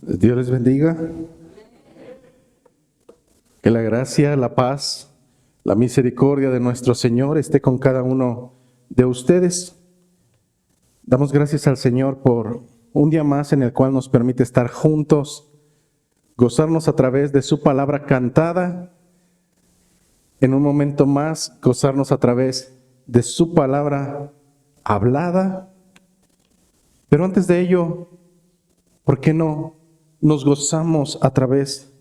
Dios les bendiga. Que la gracia, la paz, la misericordia de nuestro Señor esté con cada uno de ustedes. Damos gracias al Señor por un día más en el cual nos permite estar juntos, gozarnos a través de su palabra cantada, en un momento más gozarnos a través de su palabra hablada. Pero antes de ello, ¿por qué no nos gozamos a través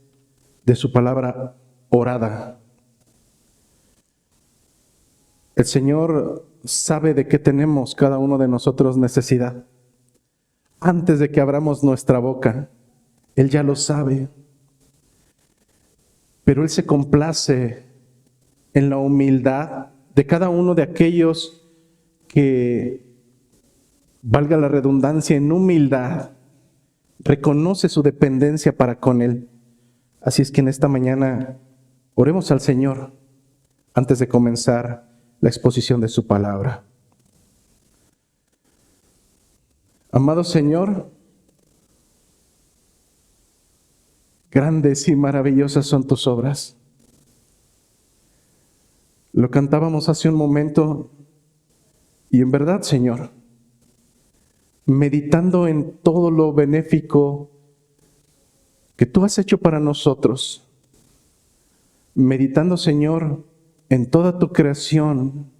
de su palabra orada? El Señor sabe de qué tenemos cada uno de nosotros necesidad. Antes de que abramos nuestra boca, Él ya lo sabe. Pero Él se complace en la humildad de cada uno de aquellos que, valga la redundancia, en humildad, reconoce su dependencia para con Él. Así es que en esta mañana oremos al Señor antes de comenzar la exposición de su palabra. Amado Señor, grandes y maravillosas son tus obras. Lo cantábamos hace un momento y en verdad, Señor, meditando en todo lo benéfico que tú has hecho para nosotros, meditando, Señor, en toda tu creación,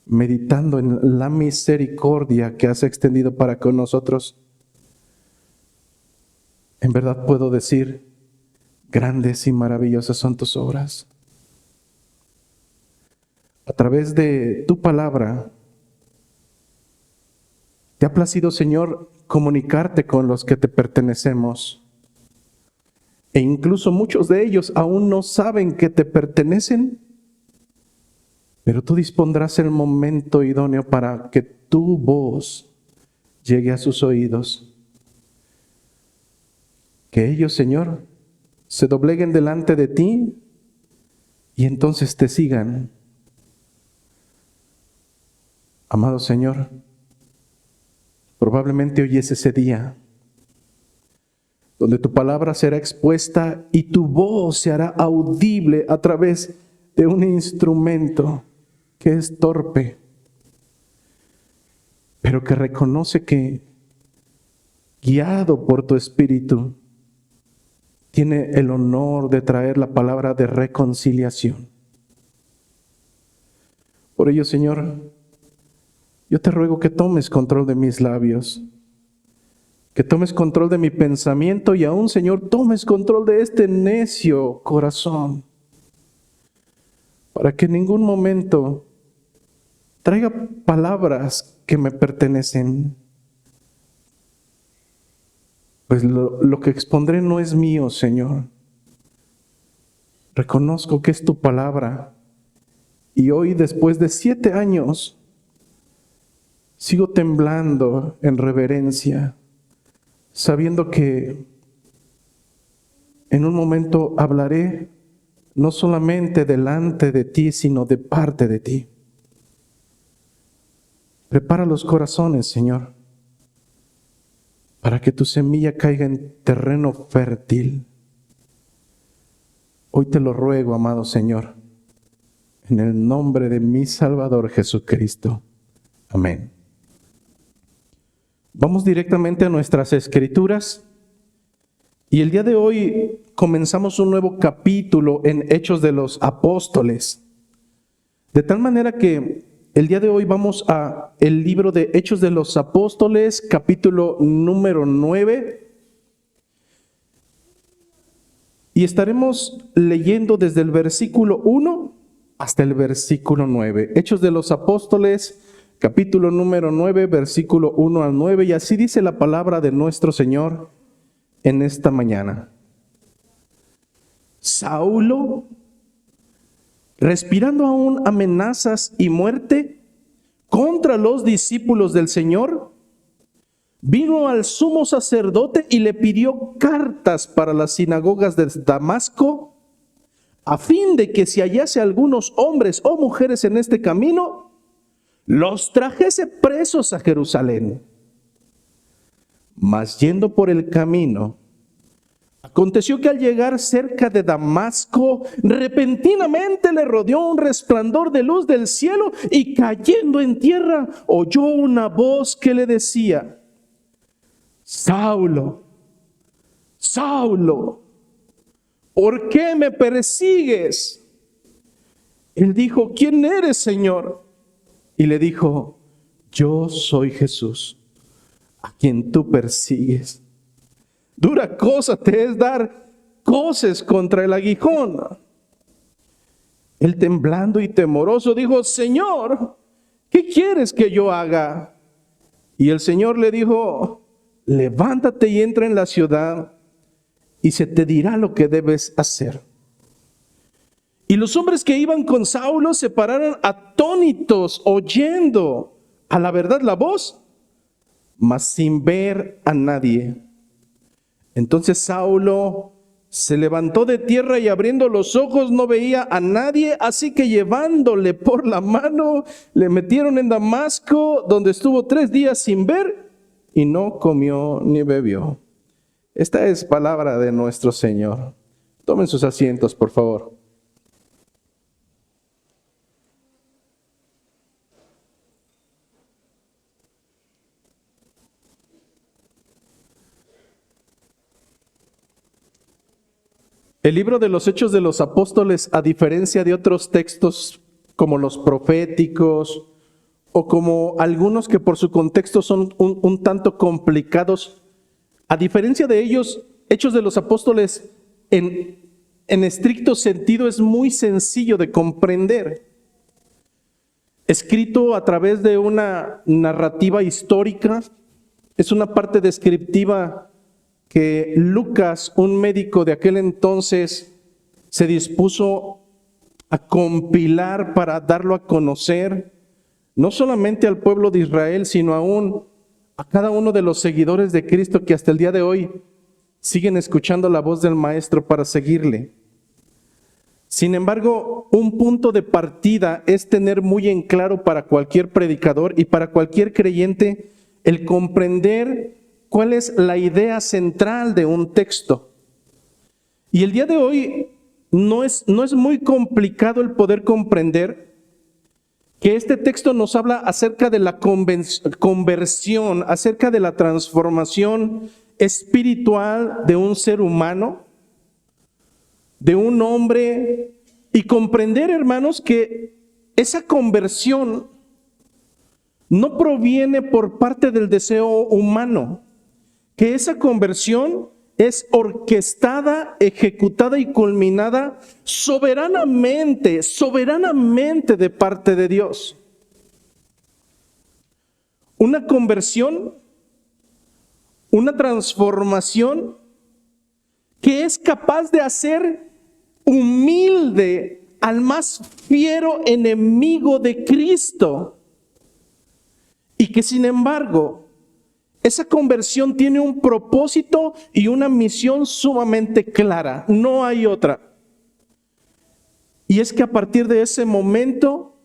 meditando en la misericordia que has extendido para con nosotros, en verdad puedo decir, grandes y maravillosas son tus obras. A través de tu palabra, te ha placido, Señor, comunicarte con los que te pertenecemos. E incluso muchos de ellos aún no saben que te pertenecen, pero tú dispondrás el momento idóneo para que tu voz llegue a sus oídos. Que ellos, Señor, se dobleguen delante de ti y entonces te sigan. Amado Señor, probablemente hoy es ese día donde tu palabra será expuesta y tu voz se hará audible a través de un instrumento que es torpe, pero que reconoce que, guiado por tu Espíritu, tiene el honor de traer la palabra de reconciliación. Por ello, Señor, yo te ruego que tomes control de mis labios, que tomes control de mi pensamiento y aún, Señor, tomes control de este necio corazón, para que en ningún momento traiga palabras que me pertenecen. Pues lo que expondré no es mío, Señor. Reconozco que es tu palabra y hoy, después de 7 años, sigo temblando en reverencia, sabiendo que en un momento hablaré no solamente delante de ti, sino de parte de ti. Prepara los corazones, Señor, para que tu semilla caiga en terreno fértil. Hoy te lo ruego, amado Señor, en el nombre de mi Salvador Jesucristo. Amén. Vamos directamente a nuestras escrituras y el día de hoy comenzamos un nuevo capítulo en Hechos de los Apóstoles. De tal manera que el día de hoy vamos a el libro de Hechos de los Apóstoles, capítulo número 9. Y estaremos leyendo desde el versículo 1 hasta el versículo 9. Hechos de los Apóstoles, capítulo número 9, versículo 1 al 9. Y así dice la palabra de nuestro Señor en esta mañana. Saulo, respirando aún amenazas y muerte contra los discípulos del Señor, vino al sumo sacerdote y le pidió cartas para las sinagogas de Damasco, a fin de que si hallase algunos hombres o mujeres en este camino, los trajese presos a Jerusalén. Mas yendo por el camino, Aconteció que al llegar cerca de Damasco, repentinamente le rodeó un resplandor de luz del cielo y cayendo en tierra, oyó una voz que le decía: Saulo, Saulo, ¿por qué me persigues? Él dijo: ¿quién eres, Señor? Y le dijo: yo soy Jesús, a quien tú persigues. Dura cosa te es dar coces contra el aguijón. Él, temblando y temoroso, dijo: Señor, ¿qué quieres que yo haga? Y el Señor le dijo: levántate y entra en la ciudad, y se te dirá lo que debes hacer. Y los hombres que iban con Saulo se pararon atónitos, oyendo a la verdad la voz, mas sin ver a nadie. Entonces Saulo se levantó de tierra y abriendo los ojos no veía a nadie, así que llevándole por la mano le metieron en Damasco, donde estuvo 3 días sin ver y no comió ni bebió. Esta es palabra de nuestro Señor. Tomen sus asientos, por favor. El libro de los Hechos de los Apóstoles, a diferencia de otros textos como los proféticos o como algunos que por su contexto son un tanto complicados, a diferencia de ellos, Hechos de los Apóstoles en estricto sentido es muy sencillo de comprender. Escrito a través de una narrativa histórica, es una parte descriptiva que Lucas, un médico de aquel entonces, se dispuso a compilar para darlo a conocer, no solamente al pueblo de Israel, sino aún a cada uno de los seguidores de Cristo que hasta el día de hoy siguen escuchando la voz del Maestro para seguirle. Sin embargo, un punto de partida es tener muy en claro para cualquier predicador y para cualquier creyente el comprender cuál es la idea central de un texto. Y el día de hoy no es muy complicado el poder comprender que este texto nos habla acerca de la conversión, acerca de la transformación espiritual de un ser humano, de un hombre, y comprender, hermanos, que esa conversión no proviene por parte del deseo humano, que esa conversión es orquestada, ejecutada y culminada soberanamente de parte de Dios. Una conversión, una transformación que es capaz de hacer humilde al más fiero enemigo de Cristo, y que sin embargo esa conversión tiene un propósito y una misión sumamente clara, no hay otra. Y es que a partir de ese momento,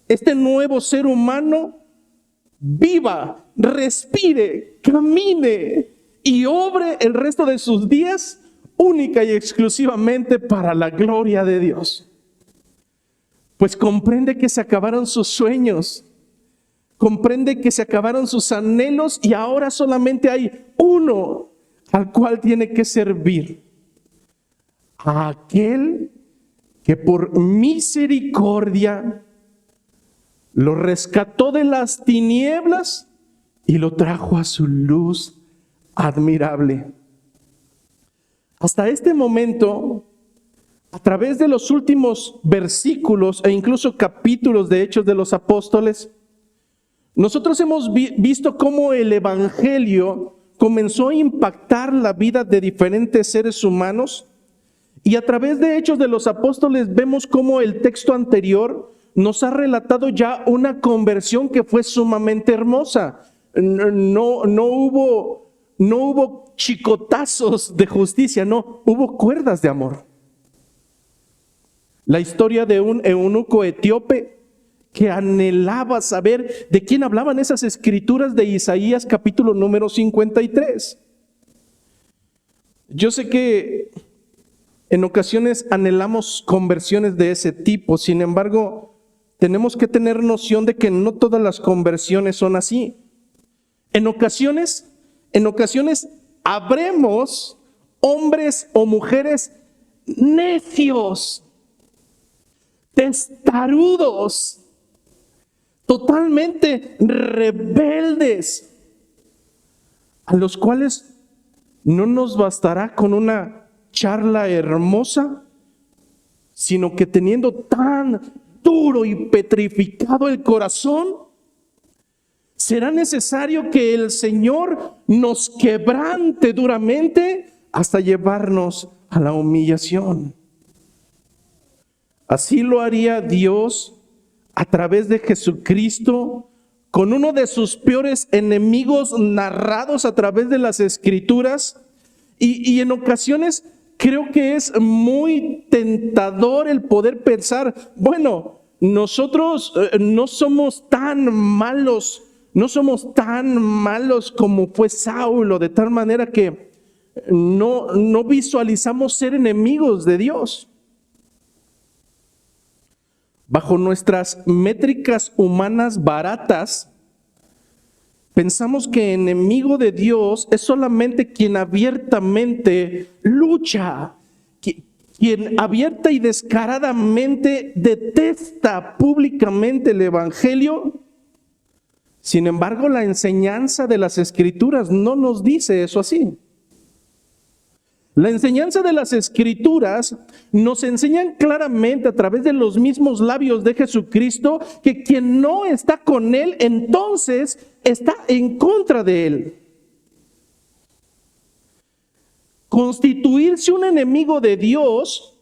este nuevo ser humano viva, respire, camine y obre el resto de sus días única y exclusivamente para la gloria de Dios. Pues comprende que se acabaron sus sueños, comprende que se acabaron sus anhelos y ahora solamente hay uno al cual tiene que servir: a aquel que por misericordia lo rescató de las tinieblas y lo trajo a su luz admirable. Hasta este momento, a través de los últimos versículos e incluso capítulos de Hechos de los Apóstoles, nosotros hemos visto cómo el Evangelio comenzó a impactar la vida de diferentes seres humanos, y a través de Hechos de los Apóstoles vemos cómo el texto anterior nos ha relatado ya una conversión que fue sumamente hermosa. No hubo chicotazos de justicia, no, hubo cuerdas de amor. La historia de un eunuco etíope que anhelaba saber de quién hablaban esas escrituras de Isaías capítulo número 53. Yo sé que en ocasiones anhelamos conversiones de ese tipo, sin embargo, tenemos que tener noción de que no todas las conversiones son así. En ocasiones habremos hombres o mujeres necios, testarudos, totalmente rebeldes, a los cuales no nos bastará con una charla hermosa, sino que teniendo tan duro y petrificado el corazón, será necesario que el Señor nos quebrante duramente hasta llevarnos a la humillación. Así lo haría Dios a través de Jesucristo con uno de sus peores enemigos narrados a través de las Escrituras. Y en ocasiones creo que es muy tentador el poder pensar, bueno, nosotros no somos tan malos como fue Saulo, de tal manera que no visualizamos ser enemigos de Dios. Bajo nuestras métricas humanas baratas, pensamos que enemigo de Dios es solamente quien abiertamente lucha, quien abierta y descaradamente detesta públicamente el Evangelio. Sin embargo, la enseñanza de las Escrituras no nos dice eso así. La enseñanza de las Escrituras nos enseñan claramente a través de los mismos labios de Jesucristo que quien no está con Él, entonces está en contra de Él. Constituirse un enemigo de Dios,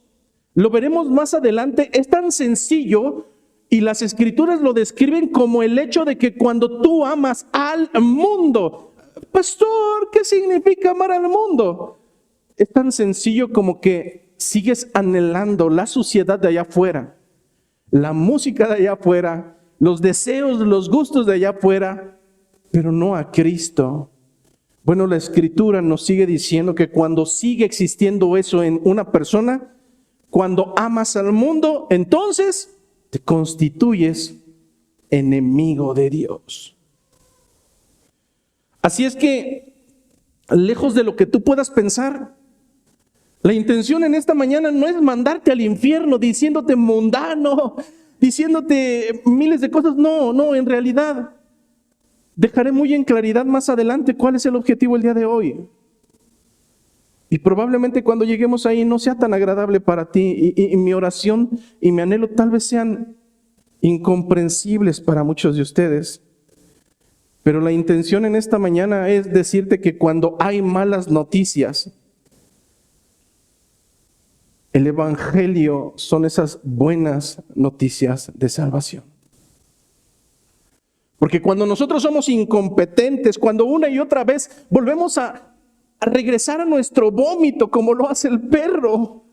lo veremos más adelante, es tan sencillo y las Escrituras lo describen como el hecho de que cuando tú amas al mundo, pastor, ¿qué significa amar al mundo? Es tan sencillo como que sigues anhelando la suciedad de allá afuera, la música de allá afuera, los deseos, los gustos de allá afuera, pero no a Cristo. Bueno, la Escritura nos sigue diciendo que cuando sigue existiendo eso en una persona, cuando amas al mundo, entonces te constituyes enemigo de Dios. Así es que, lejos de lo que tú puedas pensar, la intención en esta mañana no es mandarte al infierno diciéndote mundano, diciéndote miles de cosas. No, en realidad dejaré muy en claridad más adelante cuál es el objetivo el día de hoy. Y probablemente cuando lleguemos ahí no sea tan agradable para ti y mi oración y mi anhelo tal vez sean incomprensibles para muchos de ustedes. Pero la intención en esta mañana es decirte que cuando hay malas noticias, el Evangelio son esas buenas noticias de salvación. Porque cuando nosotros somos incompetentes, cuando una y otra vez volvemos a regresar a nuestro vómito como lo hace el perro,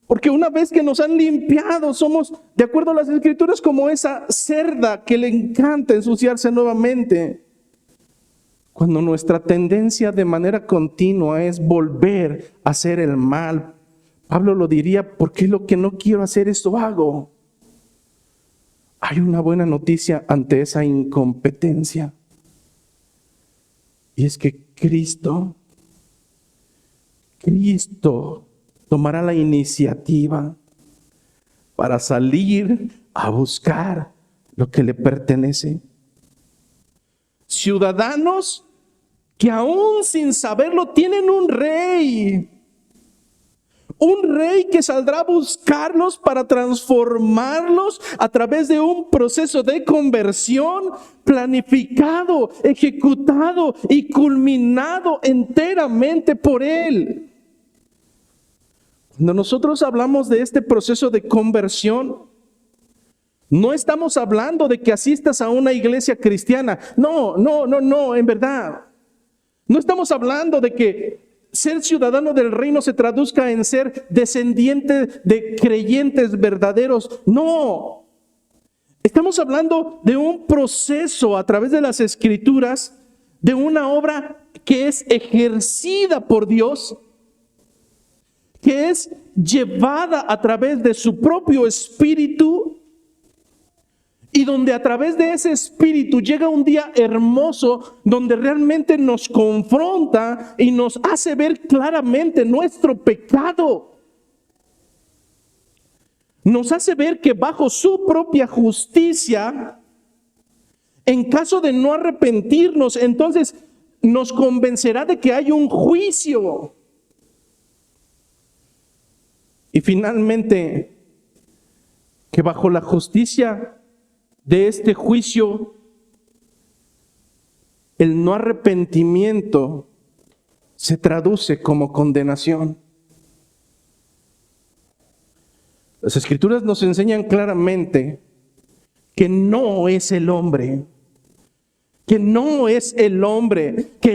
porque una vez que nos han limpiado, somos, de acuerdo a las Escrituras, como esa cerda que le encanta ensuciarse nuevamente. Cuando nuestra tendencia de manera continua es volver a hacer el mal, Pablo lo diría, porque lo que no quiero hacer, esto hago. Hay una buena noticia ante esa incompetencia. Y es que Cristo tomará la iniciativa para salir a buscar lo que le pertenece. Ciudadanos que aún sin saberlo tienen un rey que saldrá a buscarlos para transformarlos a través de un proceso de conversión planificado, ejecutado y culminado enteramente por Él. Cuando nosotros hablamos de este proceso de conversión, no estamos hablando de que asistas a una iglesia cristiana. No, en verdad. No estamos hablando de que ser ciudadano del reino se traduzca en ser descendiente de creyentes verdaderos. No. Estamos hablando de un proceso a través de las Escrituras, de una obra que es ejercida por Dios que es llevada a través de su propio espíritu, y donde a través de ese espíritu llega un día hermoso donde realmente nos confronta y nos hace ver claramente nuestro pecado. Nos hace ver que bajo su propia justicia, en caso de no arrepentirnos, entonces nos convencerá de que hay un juicio. Y finalmente, que bajo la justicia de este juicio, el no arrepentimiento se traduce como condenación. Las Escrituras nos enseñan claramente que no es el hombre, que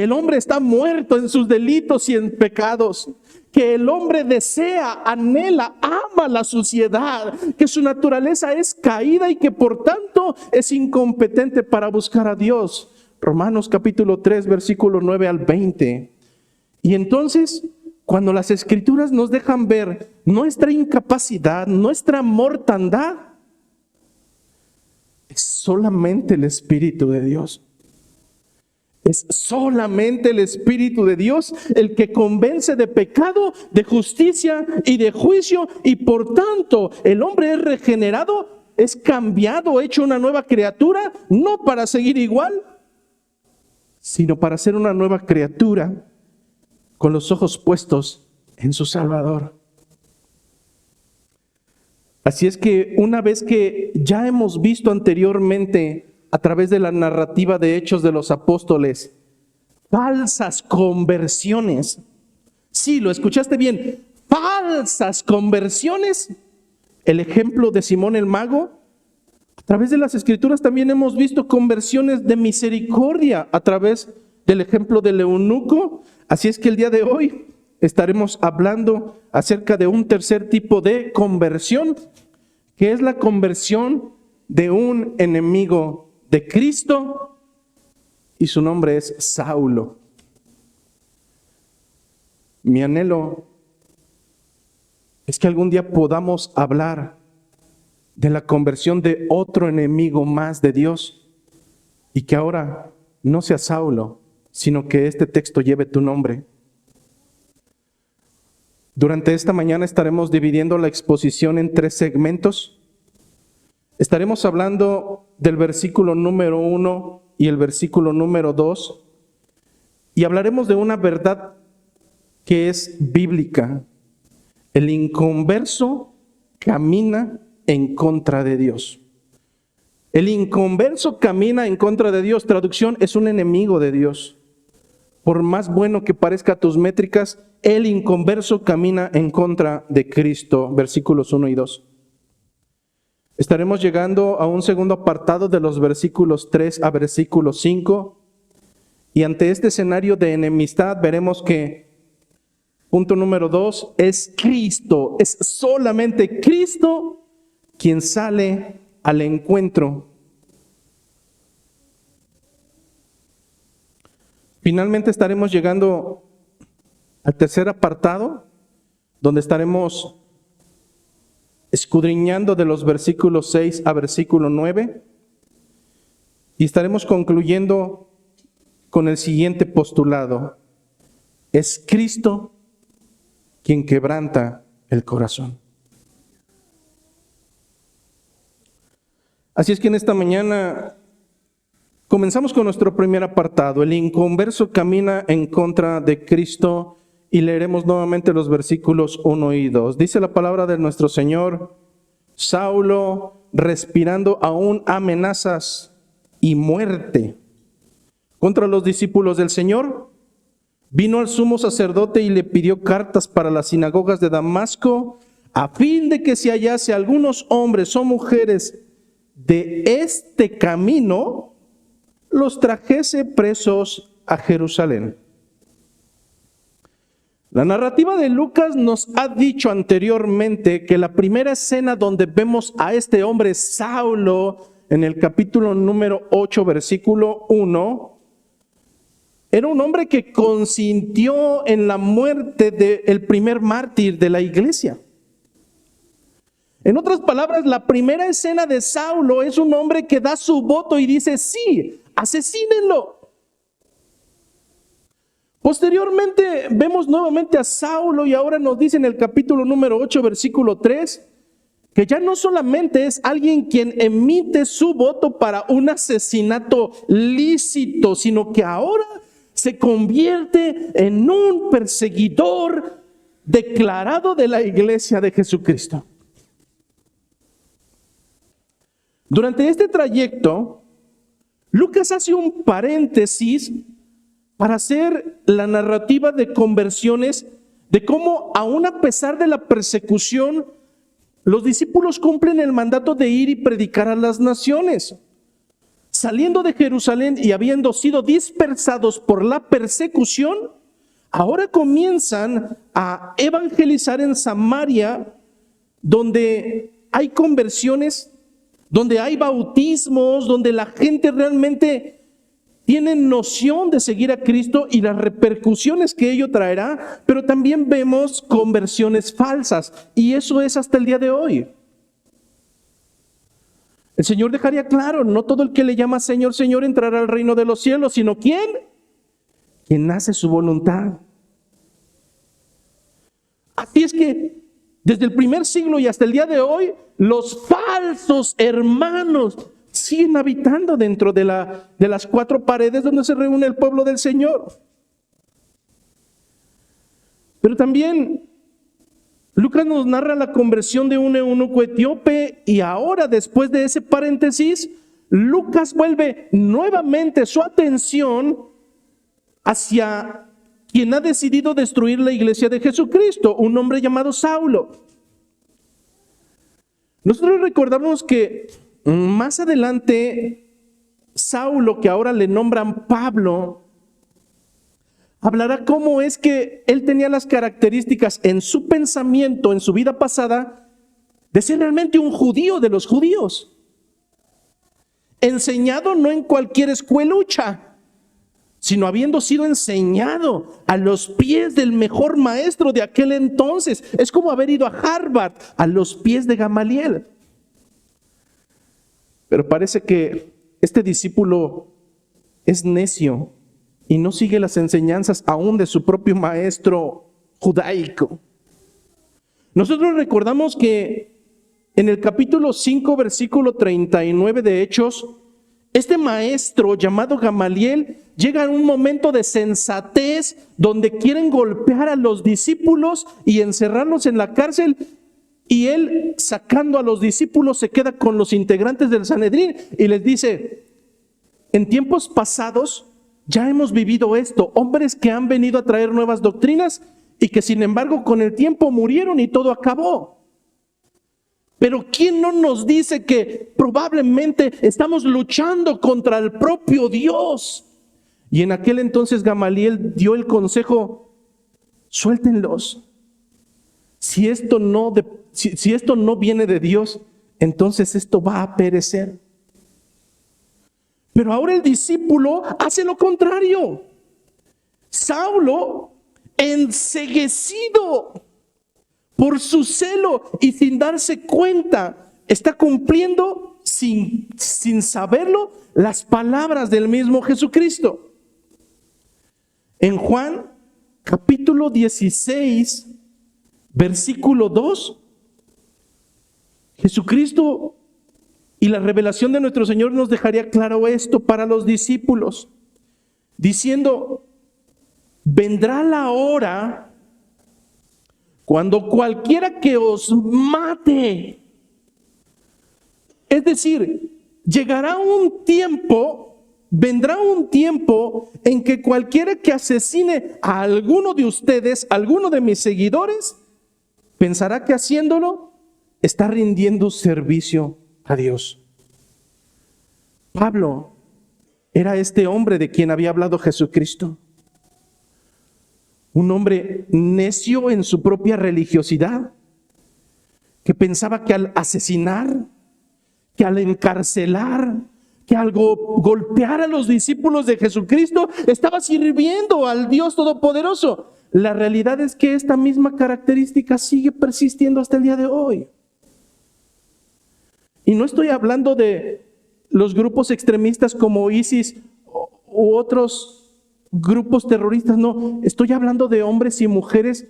el hombre está muerto en sus delitos y en pecados, que el hombre desea, anhela, ama la suciedad, que su naturaleza es caída y que por tanto es incompetente para buscar a Dios. Romanos capítulo 3, versículo 9 al 20. Y entonces, cuando las Escrituras nos dejan ver nuestra incapacidad, nuestra mortandad, es solamente el Espíritu de Dios. Es solamente el Espíritu de Dios el que convence de pecado, de justicia y de juicio, y por tanto el hombre es regenerado, es cambiado, hecho una nueva criatura, no para seguir igual, sino para ser una nueva criatura con los ojos puestos en su Salvador. Así es que una vez que ya hemos visto anteriormente a través de la narrativa de Hechos de los Apóstoles, falsas conversiones. Sí, lo escuchaste bien, falsas conversiones. El ejemplo de Simón el Mago. A través de las Escrituras también hemos visto conversiones de misericordia a través del ejemplo del eunuco. Así es que el día de hoy estaremos hablando acerca de un tercer tipo de conversión, que es la conversión de un enemigo de Cristo, y su nombre es Saulo. Mi anhelo es que algún día podamos hablar de la conversión de otro enemigo más de Dios, y que ahora no sea Saulo, sino que este texto lleve tu nombre. Durante esta mañana estaremos dividiendo la exposición en 3 segmentos. Estaremos hablando del versículo número 1 y el versículo número 2, y hablaremos de una verdad que es bíblica. El inconverso camina en contra de Dios. El inconverso camina en contra de Dios. Traducción, es un enemigo de Dios. Por más bueno que parezca a tus métricas, el inconverso camina en contra de Cristo. Versículos 1 y 2. Estaremos llegando a un segundo apartado de los versículos 3 a versículo 5. Y ante este escenario de enemistad veremos que punto número 2 es Cristo. Es solamente Cristo quien sale al encuentro. Finalmente estaremos llegando al tercer apartado, donde estaremos escudriñando de los versículos 6 a versículo 9, y estaremos concluyendo con el siguiente postulado: es Cristo quien quebranta el corazón. Así es que en esta mañana comenzamos con nuestro primer apartado. El inconverso camina en contra de Cristo, y leeremos nuevamente los versículos 1 y 2. Dice la palabra de nuestro Señor: Saulo, respirando aún amenazas y muerte contra los discípulos del Señor, vino al sumo sacerdote y le pidió cartas para las sinagogas de Damasco, a fin de que si hallase algunos hombres o mujeres de este camino, los trajese presos a Jerusalén. La narrativa de Lucas nos ha dicho anteriormente que la primera escena donde vemos a este hombre Saulo, en el capítulo número 8, versículo 1, Era un hombre que consintió en la muerte del primer mártir de la iglesia. En otras palabras, la primera escena de Saulo es un hombre que da su voto y dice, sí, asesínenlo. Posteriormente vemos nuevamente a Saulo y ahora nos dice en el capítulo número 8, versículo 3, que ya no solamente es alguien quien emite su voto para un asesinato lícito, sino que ahora se convierte en un perseguidor declarado de la iglesia de Jesucristo. Durante este trayecto, Lucas hace un paréntesis para hacer la narrativa de conversiones, de cómo aún a pesar de la persecución, los discípulos cumplen el mandato de ir y predicar a las naciones. Saliendo de Jerusalén y habiendo sido dispersados por la persecución, ahora comienzan a evangelizar en Samaria, donde hay conversiones, donde hay bautismos, donde la gente realmente tiene noción de seguir a Cristo y las repercusiones que ello traerá, pero también vemos conversiones falsas, y eso es hasta el día de hoy. El Señor dejaría claro, no todo el que le llama Señor, Señor entrará al reino de los cielos, sino ¿quién? Quien hace su voluntad. Así es que desde el primer siglo y hasta el día de hoy, los falsos hermanos siguen habitando dentro de las cuatro paredes donde se reúne el pueblo del Señor. Pero también Lucas nos narra la conversión de un eunuco etíope, y ahora, después de ese paréntesis, Lucas vuelve nuevamente su atención hacia quien ha decidido destruir la iglesia de Jesucristo, un hombre llamado Saulo. Nosotros recordamos que más adelante, Saulo, que ahora le nombran Pablo, hablará cómo es que él tenía las características en su pensamiento, en su vida pasada, de ser realmente un judío de los judíos. Enseñado no en cualquier escuelucha, sino habiendo sido enseñado a los pies del mejor maestro de aquel entonces. Es como haber ido a Harvard, a los pies de Gamaliel. Pero parece que este discípulo es necio y no sigue las enseñanzas aún de su propio maestro judaico. Nosotros recordamos que en el capítulo 5, versículo 39 de Hechos, este maestro llamado Gamaliel llega a un momento de sensatez donde quieren golpear a los discípulos y encerrarlos en la cárcel, y él, sacando a los discípulos, se queda con los integrantes del Sanedrín y les dice: en tiempos pasados ya hemos vivido esto, hombres que han venido a traer nuevas doctrinas y que sin embargo con el tiempo murieron y todo acabó. Pero ¿quién no nos dice que probablemente estamos luchando contra el propio Dios? Y en aquel entonces Gamaliel dio el consejo: suéltenlos. Si esto no viene de Dios, entonces esto va a perecer. Pero ahora el discípulo hace lo contrario. Saulo, enceguecido por su celo y sin darse cuenta, está cumpliendo sin saberlo las palabras del mismo Jesucristo. En Juan capítulo 16, versículo 2, Jesucristo y la revelación de nuestro Señor nos dejaría claro esto para los discípulos, diciendo: vendrá la hora cuando cualquiera que os mate, es decir, vendrá un tiempo en que cualquiera que asesine a alguno de ustedes, a alguno de mis seguidores, pensará que haciéndolo está rindiendo servicio a Dios. Pablo era este hombre de quien había hablado Jesucristo. Un hombre necio en su propia religiosidad, que pensaba que al asesinar, que al encarcelar, que al golpear a los discípulos de Jesucristo estaba sirviendo al Dios Todopoderoso. La realidad es que esta misma característica sigue persistiendo hasta el día de hoy. Y no estoy hablando de los grupos extremistas como ISIS u otros grupos terroristas, no. Estoy hablando de hombres y mujeres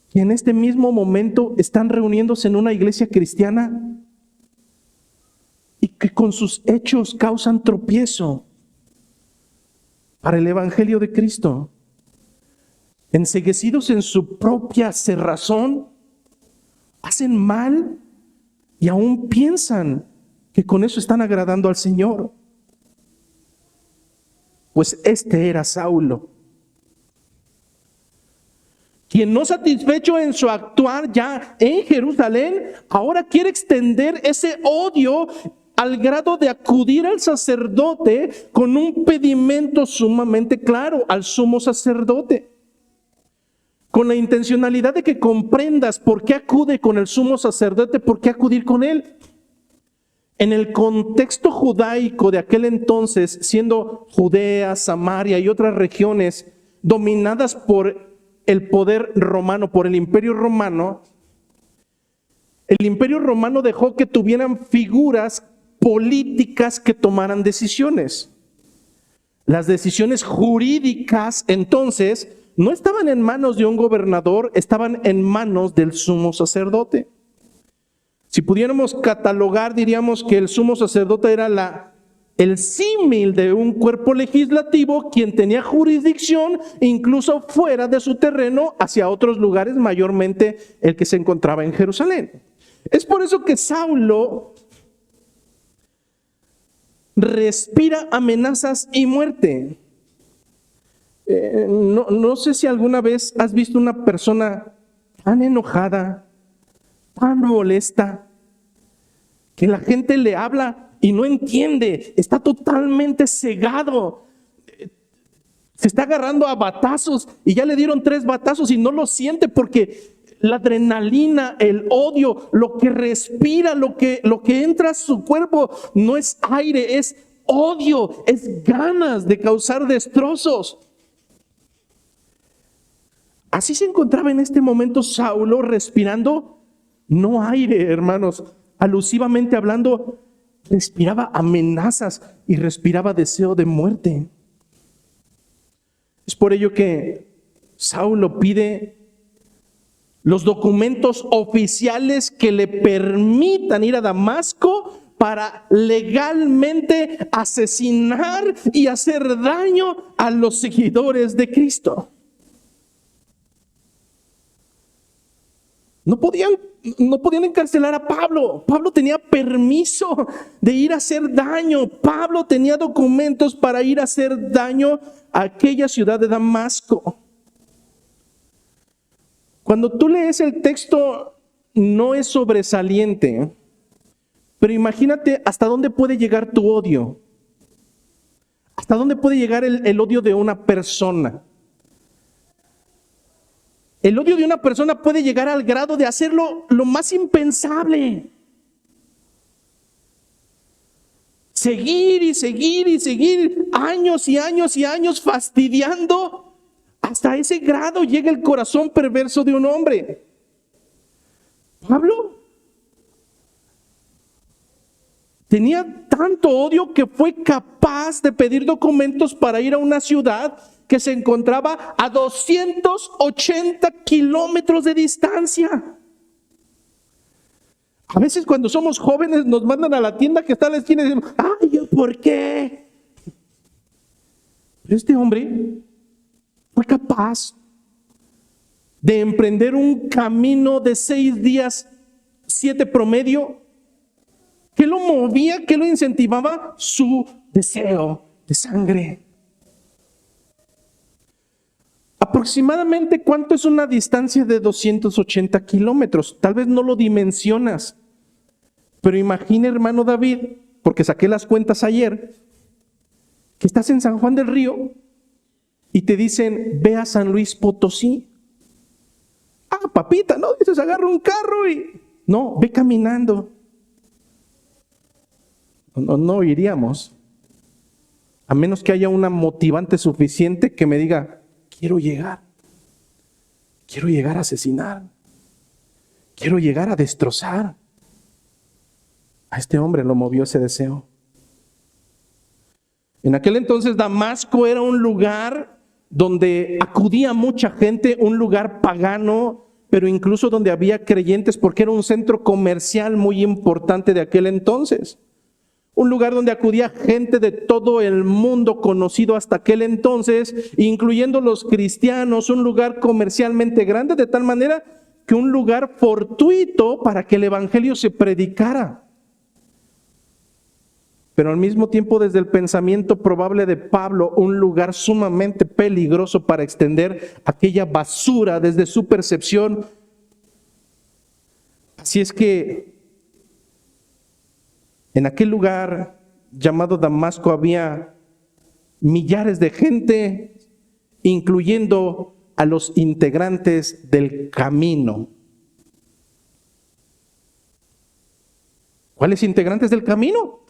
que en este mismo momento están reuniéndose en una iglesia cristiana y que con sus hechos causan tropiezo para el evangelio de Cristo. Enceguecidos en su propia cerrazón, hacen mal y aún piensan que con eso están agradando al Señor. Pues este era Saulo, quien no satisfecho en su actuar ya en Jerusalén, ahora quiere extender ese odio al grado de acudir al sacerdote con un pedimento sumamente claro, al sumo sacerdote, con la intencionalidad de que comprendas por qué acude con el sumo sacerdote, por qué acudir con él. En el contexto judaico de aquel entonces, siendo Judea, Samaria y otras regiones dominadas por el poder romano, por el imperio romano, el imperio romano dejó que tuvieran figuras políticas que tomaran decisiones. Las decisiones jurídicas entonces no estaban en manos de un gobernador, estaban en manos del sumo sacerdote. Si pudiéramos catalogar, diríamos que el sumo sacerdote era el símil de un cuerpo legislativo, quien tenía jurisdicción incluso fuera de su terreno hacia otros lugares, mayormente el que se encontraba en Jerusalén. Es por eso que Saulo respira amenazas y muerte. No sé si alguna vez has visto una persona tan enojada, tan molesta, que la gente le habla y no entiende, está totalmente cegado, se está agarrando a batazos y ya le dieron 3 batazos y no lo siente porque la adrenalina, el odio, lo que respira, lo que entra a su cuerpo no es aire, es odio, es ganas de causar destrozos. Así se encontraba en este momento Saulo respirando, no aire, hermanos, alusivamente hablando, respiraba amenazas y respiraba deseo de muerte. Es por ello que Saulo pide los documentos oficiales que le permitan ir a Damasco para legalmente asesinar y hacer daño a los seguidores de Cristo. No podían encarcelar a Pablo. Pablo tenía permiso de ir a hacer daño. Pablo tenía documentos para ir a hacer daño a aquella ciudad de Damasco. Cuando tú lees el texto, no es sobresaliente, pero imagínate hasta dónde puede llegar tu odio. Hasta dónde puede llegar el odio de una persona. El odio de una persona puede llegar al grado de hacerlo lo más impensable. Seguir y seguir y seguir años y años y años fastidiando. Hasta ese grado llega el corazón perverso de un hombre. Pablo tenía tanto odio que fue capaz de pedir documentos para ir a una ciudad que se encontraba a 280 kilómetros de distancia. A veces cuando somos jóvenes nos mandan a la tienda que está a la esquina y decimos, ¡ay, ¿por qué? Pero este hombre fue capaz de emprender un camino de 6 días, 7 promedio. ¿Qué lo movía? ¿Qué lo incentivaba? Su deseo de sangre. Aproximadamente, ¿cuánto es una distancia de 280 kilómetros? Tal vez no lo dimensionas, pero imagina, hermano David, porque saqué las cuentas ayer, que estás en San Juan del Río y te dicen, ve a San Luis Potosí. Papita, no, dices, agarra un carro y... No, ve caminando. no iríamos, a menos que haya una motivante suficiente que me diga, quiero llegar a asesinar, quiero llegar a destrozar. A este hombre lo movió ese deseo. En aquel entonces Damasco era un lugar donde acudía mucha gente, un lugar pagano, pero incluso donde había creyentes, porque era un centro comercial muy importante de aquel entonces. Un lugar donde acudía gente de todo el mundo conocido hasta aquel entonces, incluyendo los cristianos, un lugar comercialmente grande, de tal manera que un lugar fortuito para que el evangelio se predicara. Pero al mismo tiempo, desde el pensamiento probable de Pablo, un lugar sumamente peligroso para extender aquella basura desde su percepción. Así es que en aquel lugar llamado Damasco había millares de gente, incluyendo a los integrantes del camino. ¿Cuáles integrantes del camino?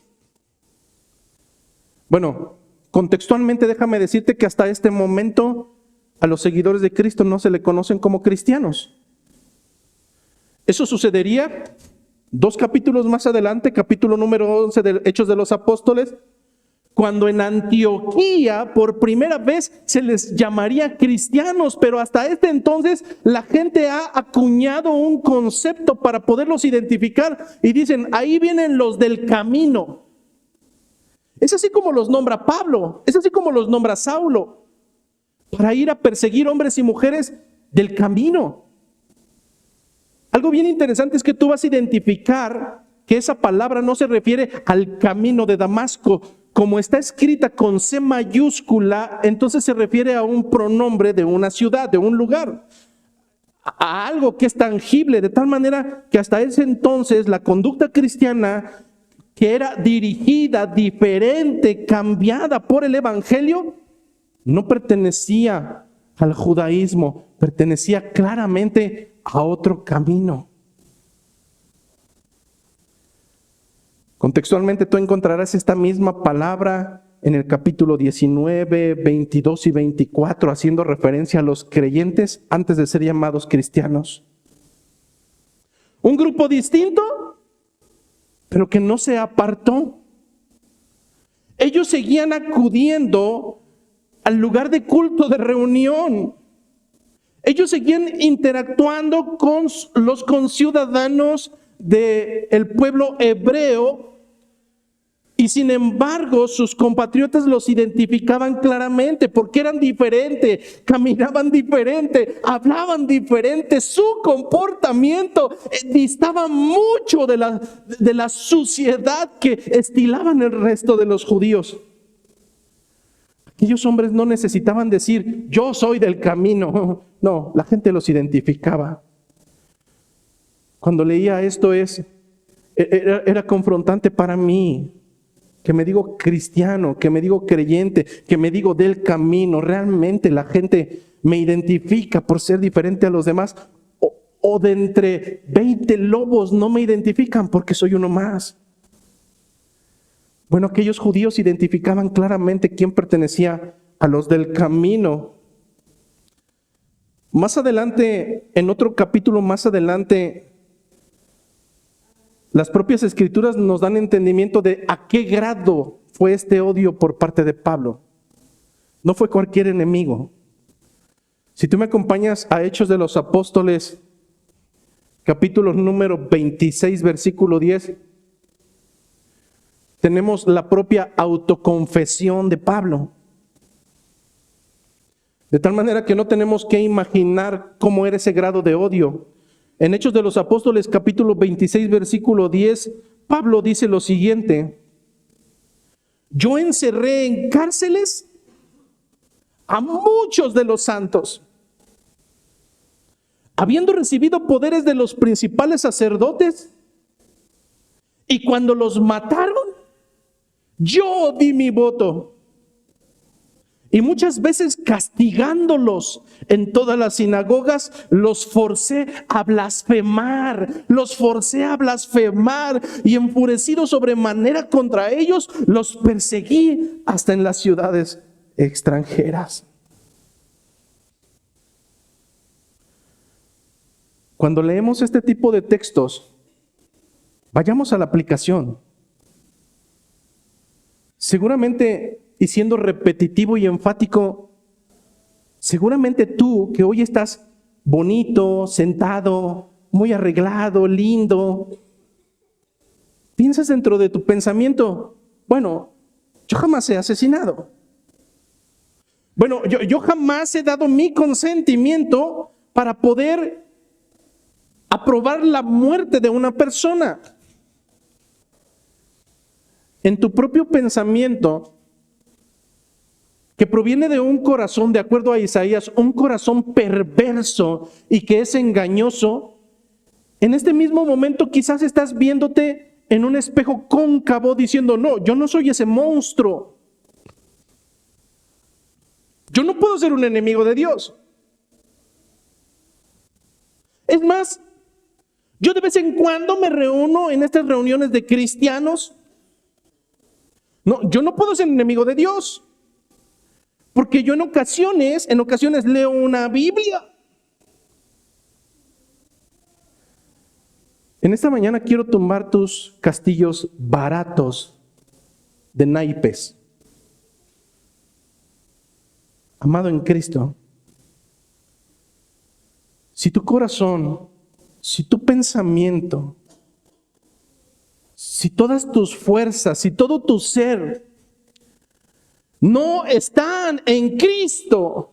Bueno, contextualmente déjame decirte que hasta este momento a los seguidores de Cristo no se le conocen como cristianos. Eso sucedería 2 capítulos más adelante, capítulo número 11 de Hechos de los Apóstoles, cuando en Antioquía por primera vez se les llamaría cristianos, pero hasta este entonces la gente ha acuñado un concepto para poderlos identificar y dicen, ahí vienen los del camino. Es así como los nombra Pablo, es así como los nombra Saulo, para ir a perseguir hombres y mujeres del camino. Algo bien interesante es que tú vas a identificar que esa palabra no se refiere al camino de Damasco. Como está escrita con C mayúscula, entonces se refiere a un pronombre de una ciudad, de un lugar, a algo que es tangible, de tal manera que hasta ese entonces la conducta cristiana, que era dirigida, diferente, cambiada por el evangelio, no pertenecía al judaísmo, pertenecía claramente a otro camino. Contextualmente tú encontrarás esta misma palabra en el capítulo 19, 22 y 24, haciendo referencia a los creyentes antes de ser llamados cristianos. Un grupo distinto, pero que no se apartó. Ellos seguían acudiendo al lugar de culto, de reunión. Ellos seguían interactuando con los conciudadanos del pueblo hebreo, y sin embargo sus compatriotas los identificaban claramente porque eran diferentes, caminaban diferente, hablaban diferente, su comportamiento distaba mucho de la suciedad que estilaban el resto de los judíos. Aquellos hombres no necesitaban decir, yo soy del camino. No, la gente los identificaba. Cuando leía esto era confrontante para mí, que me digo cristiano, que me digo creyente, que me digo del camino. Realmente la gente me identifica por ser diferente a los demás, o de entre 20 lobos no me identifican porque soy uno más. Bueno, aquellos judíos identificaban claramente quién pertenecía a los del camino. Más adelante, en otro capítulo más adelante, las propias escrituras nos dan entendimiento de a qué grado fue este odio por parte de Pablo. No fue cualquier enemigo. Si tú me acompañas a Hechos de los Apóstoles, capítulo número 26, versículo 10, tenemos la propia autoconfesión de Pablo. De tal manera que no tenemos que imaginar cómo era ese grado de odio. En Hechos de los Apóstoles, capítulo 26, versículo 10, Pablo dice lo siguiente: yo encerré en cárceles a muchos de los santos, habiendo recibido poderes de los principales sacerdotes, y cuando los mataron, yo di mi voto. Y muchas veces castigándolos en todas las sinagogas, los forcé a blasfemar, y enfurecido sobremanera contra ellos, los perseguí hasta en las ciudades extranjeras. Cuando leemos este tipo de textos, vayamos a la aplicación. Seguramente, y siendo repetitivo y enfático, seguramente tú que hoy estás bonito, sentado, muy arreglado, lindo, piensas dentro de tu pensamiento, bueno, yo jamás he asesinado. Bueno, yo jamás he dado mi consentimiento para poder aprobar la muerte de una persona. En tu propio pensamiento, que proviene de un corazón, de acuerdo a Isaías, un corazón perverso y que es engañoso, en este mismo momento quizás estás viéndote en un espejo cóncavo diciendo, no, yo no soy ese monstruo. Yo no puedo ser un enemigo de Dios. Es más, yo de vez en cuando me reúno en estas reuniones de cristianos. No, yo no puedo ser enemigo de Dios. Porque yo en ocasiones leo una Biblia. En esta mañana quiero tumbar tus castillos baratos de naipes. Amado en Cristo, si tu corazón, si tu pensamiento, si todas tus fuerzas, si todo tu ser no están en Cristo,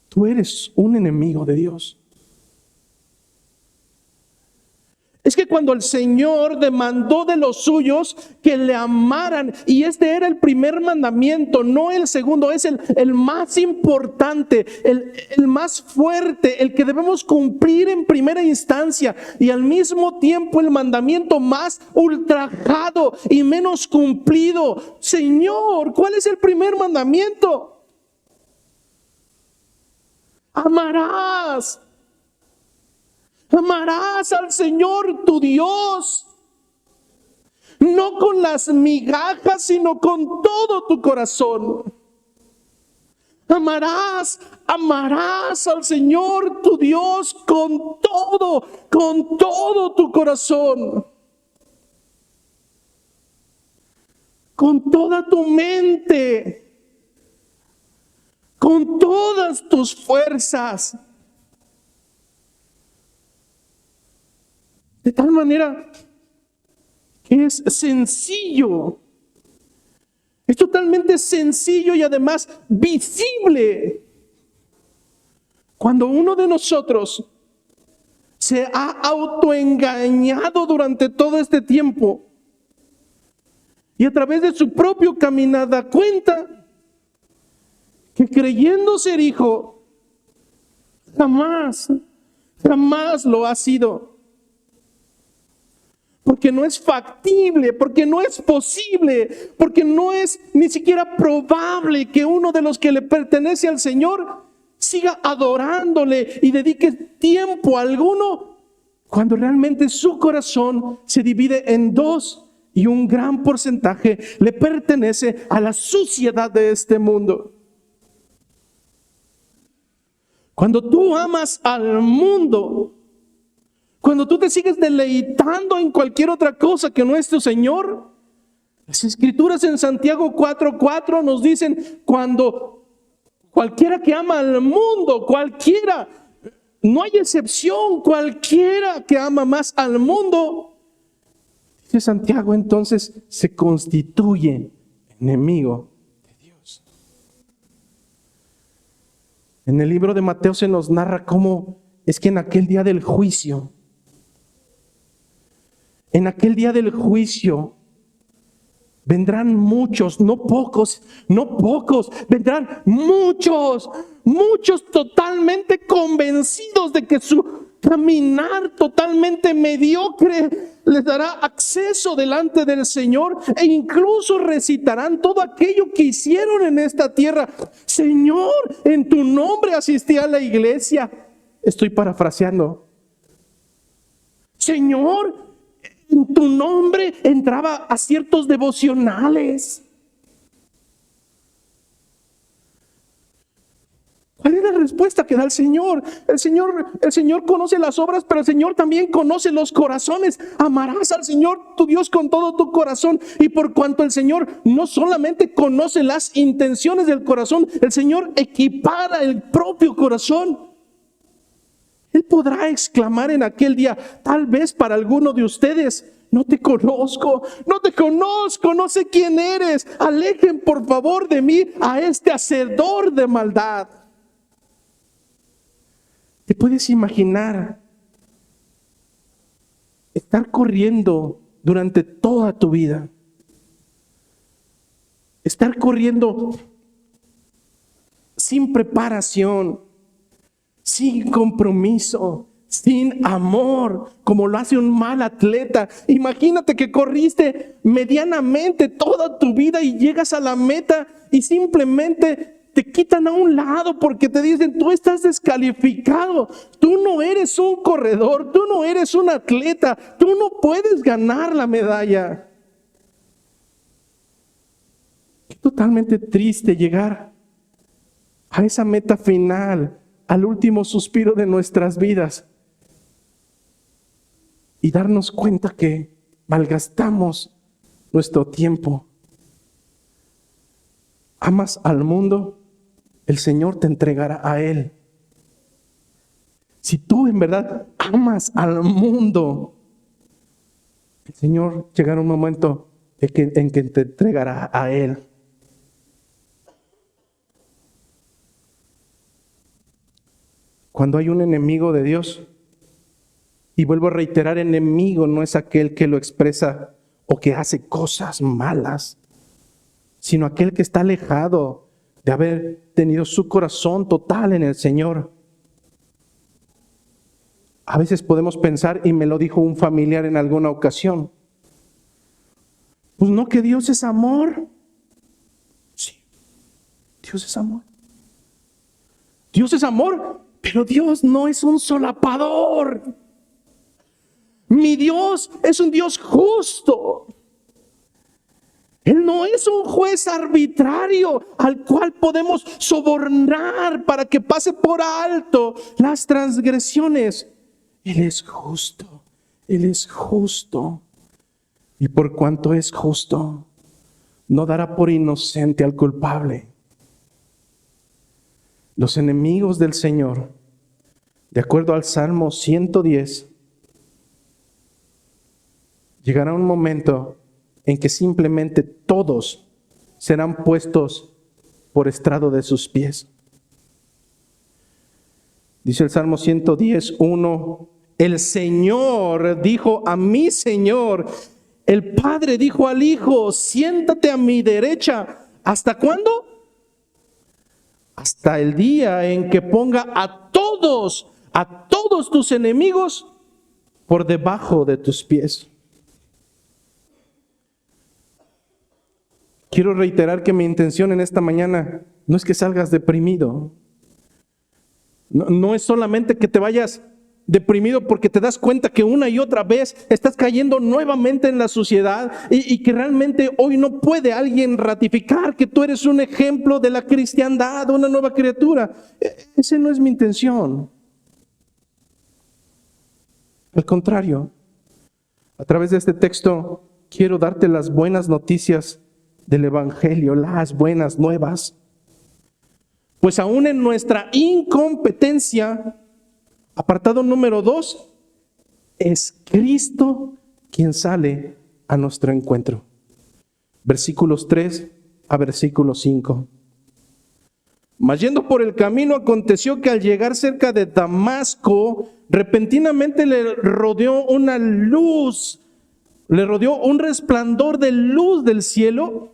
tú eres un enemigo de Dios. Es que cuando el Señor demandó de los suyos que le amaran, y este era el primer mandamiento, no el segundo, es el más importante, el más fuerte, el que debemos cumplir en primera instancia, y al mismo tiempo el mandamiento más ultrajado y menos cumplido. Señor, ¿cuál es el primer mandamiento? Amarás al Señor tu Dios, no con las migajas, sino con todo tu corazón. Amarás al Señor tu Dios con todo tu corazón, con toda tu mente, con todas tus fuerzas. De tal manera que es sencillo, es totalmente sencillo y además visible. Cuando uno de nosotros se ha autoengañado durante todo este tiempo y a través de su propio caminar da cuenta que creyendo ser hijo, jamás lo ha sido. Porque no es factible, porque no es posible, porque no es ni siquiera probable que uno de los que le pertenece al Señor siga adorándole y dedique tiempo alguno cuando realmente su corazón se divide en dos y un gran porcentaje le pertenece a la suciedad de este mundo. Cuando tú amas al mundo, cuando tú te sigues deleitando en cualquier otra cosa que no es tu Señor, las Escrituras en Santiago 4:4 nos dicen, cuando cualquiera que ama al mundo, cualquiera, no hay excepción, cualquiera que ama más al mundo, dice Santiago, entonces se constituye enemigo de Dios. En el libro de Mateo se nos narra cómo es que en aquel día del juicio, vendrán muchos, no pocos, vendrán muchos totalmente convencidos de que caminar totalmente mediocre les dará acceso delante del Señor, e incluso recitarán todo aquello que hicieron en esta tierra. Señor, en tu nombre asistí a la iglesia. Estoy parafraseando. Señor, en tu nombre entraba a ciertos devocionales. ¿Cuál es la respuesta que da el Señor? El Señor conoce las obras, pero el Señor también conoce los corazones. Amarás al Señor tu Dios con todo tu corazón. Y por cuanto el Señor no solamente conoce las intenciones del corazón, el Señor equipara el propio corazón. Él podrá exclamar en aquel día, tal vez para alguno de ustedes: no te conozco, no sé quién eres. Alejen por favor de mí a este hacedor de maldad. ¿Te puedes imaginar estar corriendo durante toda tu vida? Estar corriendo sin preparación, sin compromiso, sin amor, como lo hace un mal atleta. Imagínate que corriste medianamente toda tu vida y llegas a la meta y simplemente te quitan a un lado porque te dicen: tú estás descalificado, tú no eres un corredor, tú no eres un atleta, tú no puedes ganar la medalla. Qué totalmente triste llegar a esa meta final, al último suspiro de nuestras vidas, y darnos cuenta que malgastamos nuestro tiempo. ¿Amas al mundo? El Señor te entregará a Él. Si tú en verdad amas al mundo, el Señor llegará un momento en que te entregará a Él. Cuando hay un enemigo de Dios, y vuelvo a reiterar, enemigo no es aquel que lo expresa o que hace cosas malas, sino aquel que está alejado de haber tenido su corazón total en el Señor. A veces podemos pensar, y me lo dijo un familiar en alguna ocasión: pues no, que Dios es amor. Sí, Dios es amor. Dios es amor, pero Dios no es un solapador. Mi Dios es un Dios justo. Él no es un juez arbitrario al cual podemos sobornar para que pase por alto las transgresiones. Él es justo. Él es justo. Y por cuanto es justo, no dará por inocente al culpable. Los enemigos del Señor, de acuerdo al Salmo 110, llegará un momento en que simplemente todos serán puestos por estrado de sus pies. Dice el Salmo 110:1: el Señor dijo a mi Señor, el Padre dijo al Hijo: siéntate a mi derecha. ¿Hasta cuándo? Hasta el día en que ponga a todos tus enemigos por debajo de tus pies. Quiero reiterar que mi intención en esta mañana no es que salgas deprimido. No es solamente que te vayas deprimido porque te das cuenta que una y otra vez estás cayendo nuevamente en la suciedad y que realmente hoy no puede alguien ratificar que tú eres un ejemplo de la cristiandad, una nueva criatura. Esa no es mi intención. Al contrario, a través de este texto quiero darte las buenas noticias del Evangelio, las buenas nuevas. Pues aún en nuestra incompetencia, apartado número 2, es Cristo quien sale a nuestro encuentro. Versículos 3 a versículo 5. Mas yendo por el camino, aconteció que al llegar cerca de Damasco, repentinamente le rodeó una luz, le rodeó un resplandor de luz del cielo,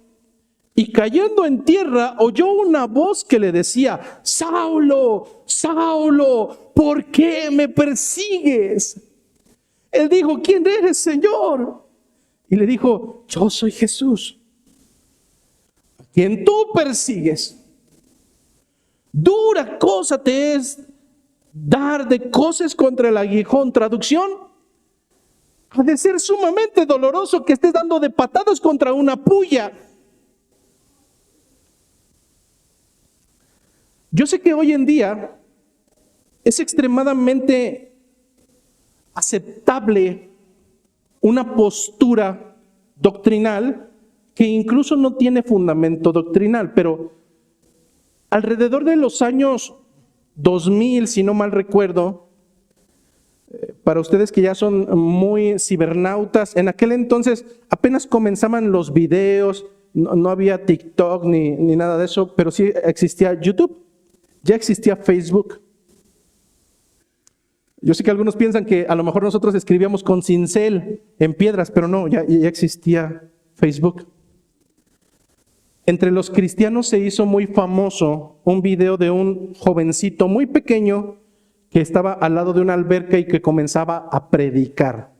y cayendo en tierra oyó una voz que le decía: Saulo, Saulo, ¿por qué me persigues? Él dijo: ¿quién eres, Señor? Y le dijo: yo soy Jesús, a quien tú persigues. Dura cosa te es dar de coces contra el aguijón. Traducción: ha de ser sumamente doloroso que estés dando de patadas contra una puya. Yo sé que hoy en día es extremadamente aceptable una postura doctrinal que incluso no tiene fundamento doctrinal, pero alrededor de los años 2000, si no mal recuerdo, para ustedes que ya son muy cibernautas, en aquel entonces apenas comenzaban los videos, no había TikTok ni nada de eso, pero sí existía YouTube, ya existía Facebook. Yo sé que algunos piensan que a lo mejor nosotros escribíamos con cincel en piedras, pero no, ya existía Facebook. Entre los cristianos se hizo muy famoso un video de un jovencito muy pequeño que estaba al lado de una alberca y que comenzaba a predicar.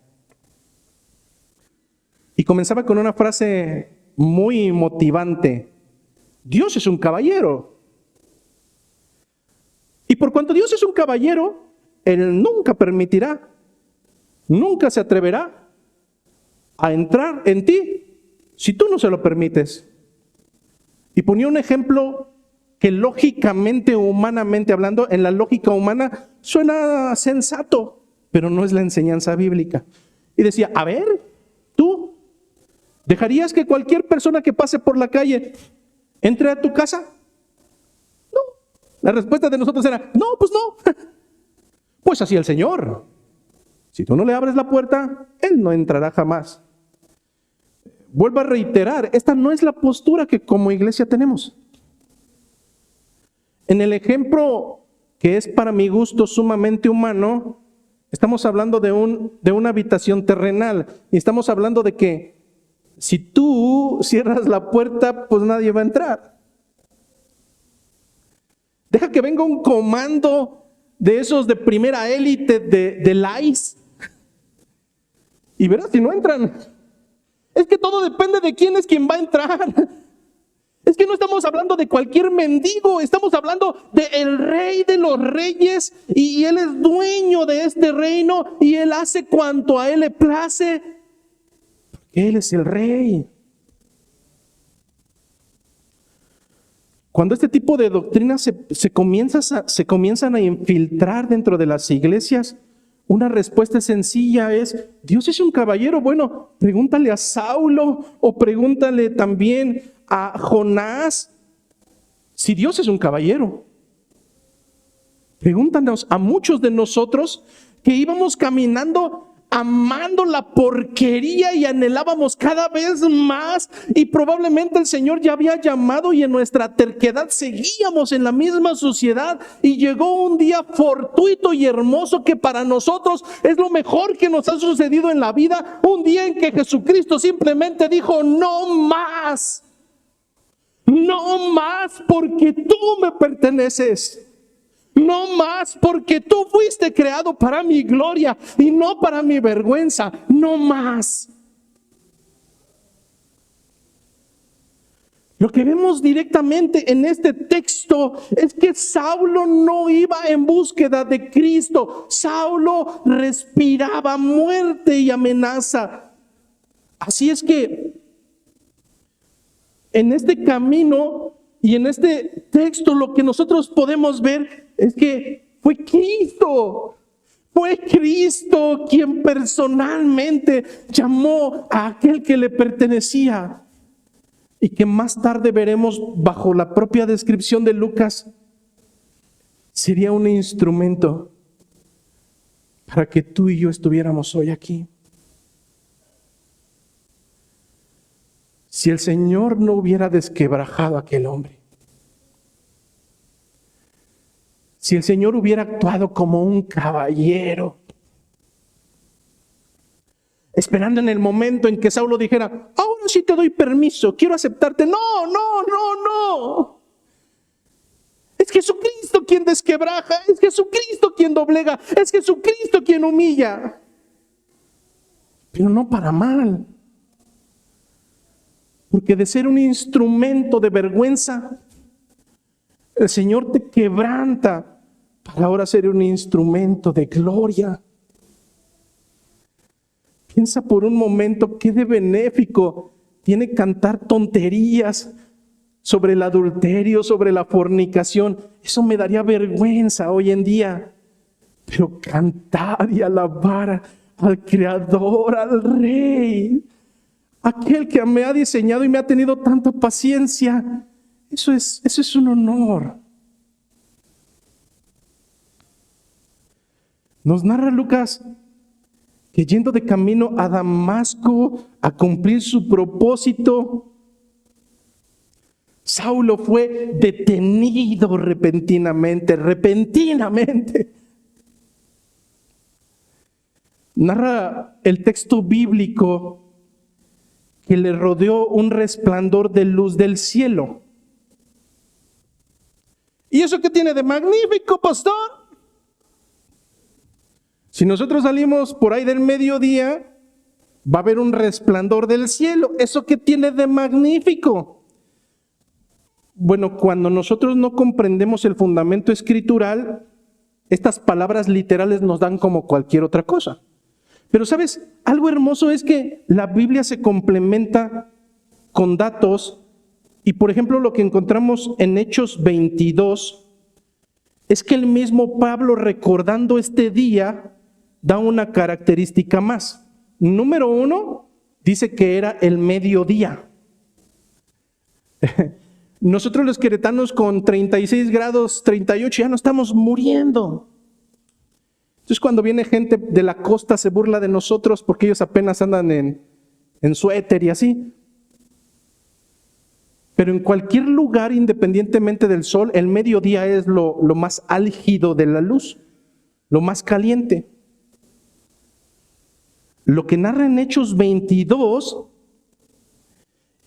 Y comenzaba con una frase muy motivante: Dios es un caballero. Y por cuanto Dios es un caballero, Él nunca permitirá, nunca se atreverá a entrar en ti si tú no se lo permites. Y ponía un ejemplo que lógicamente, humanamente hablando, en la lógica humana suena sensato, pero no es la enseñanza bíblica. Y decía: a ver, ¿tú dejarías que cualquier persona que pase por la calle entre a tu casa? No. La respuesta de nosotros era: no, pues no. Pues así el Señor. Si tú no le abres la puerta, Él no entrará jamás. Vuelvo a reiterar, esta no es la postura que como iglesia tenemos. En el ejemplo que es para mi gusto sumamente humano, estamos hablando de una habitación terrenal. Y estamos hablando de que si tú cierras la puerta, pues nadie va a entrar. Deja que venga un comando de esos de primera élite del ICE y verás si no entran. Es que todo depende de quién es quien va a entrar. Es que no estamos hablando de cualquier mendigo, estamos hablando del Rey de los Reyes, y Él es dueño de este reino y Él hace cuanto a Él le place, porque Él es el Rey. Cuando este tipo de doctrinas se comienzan a infiltrar dentro de las iglesias, una respuesta sencilla es: Dios es un caballero. Bueno, pregúntale a Saulo o pregúntale también a Jonás si Dios es un caballero. Pregúntanos a muchos de nosotros que íbamos caminando amando la porquería y anhelábamos cada vez más, y probablemente el Señor ya había llamado y en nuestra terquedad seguíamos en la misma suciedad, y llegó un día fortuito y hermoso que para nosotros es lo mejor que nos ha sucedido en la vida, un día en que Jesucristo simplemente dijo: no más, no más, porque tú me perteneces. No más, porque tú fuiste creado para mi gloria y no para mi vergüenza. No más. Lo que vemos directamente en este texto es que Saulo no iba en búsqueda de Cristo. Saulo respiraba muerte y amenaza. Así es que en este camino y en este texto lo que nosotros podemos ver es que fue Cristo quien personalmente llamó a aquel que le pertenecía, y que más tarde veremos bajo la propia descripción de Lucas sería un instrumento para que tú y yo estuviéramos hoy aquí. Si el Señor no hubiera desquebrajado a aquel hombre, si el Señor hubiera actuado como un caballero, esperando en el momento en que Saulo dijera: ahora ahora sí te doy permiso, quiero aceptarte. No, no, no, no. Es Jesucristo quien desquebraja, es Jesucristo quien doblega, es Jesucristo quien humilla. Pero no para mal. Porque de ser un instrumento de vergüenza, el Señor te quebranta para ahora ser un instrumento de gloria. Piensa por un momento qué de benéfico tiene cantar tonterías sobre el adulterio, sobre la fornicación. Eso me daría vergüenza hoy en día. Pero cantar y alabar al Creador, al Rey, aquel que me ha diseñado y me ha tenido tanta paciencia, eso es un honor. Nos narra Lucas que yendo de camino a Damasco a cumplir su propósito, Saulo fue detenido repentinamente. Narra el texto bíblico que le rodeó un resplandor de luz del cielo. ¿Y eso qué tiene de magnífico, pastor? Si nosotros salimos por ahí del mediodía, va a haber un resplandor del cielo. ¿Eso qué tiene de magnífico? Bueno, cuando nosotros no comprendemos el fundamento escritural, estas palabras literales nos dan como cualquier otra cosa. Pero ¿sabes? Algo hermoso es que la Biblia se complementa con datos y, por ejemplo, lo que encontramos en Hechos 22 es que el mismo Pablo, recordando este día, da una característica más. Número 1, dice que era el mediodía. Nosotros los queretanos con 36 grados, 38, ya no estamos muriendo. Entonces cuando viene gente de la costa se burla de nosotros porque ellos apenas andan en suéter y así. Pero en cualquier lugar, independientemente del sol, el mediodía es lo más álgido de la luz, lo más caliente. Lo que narra en Hechos 22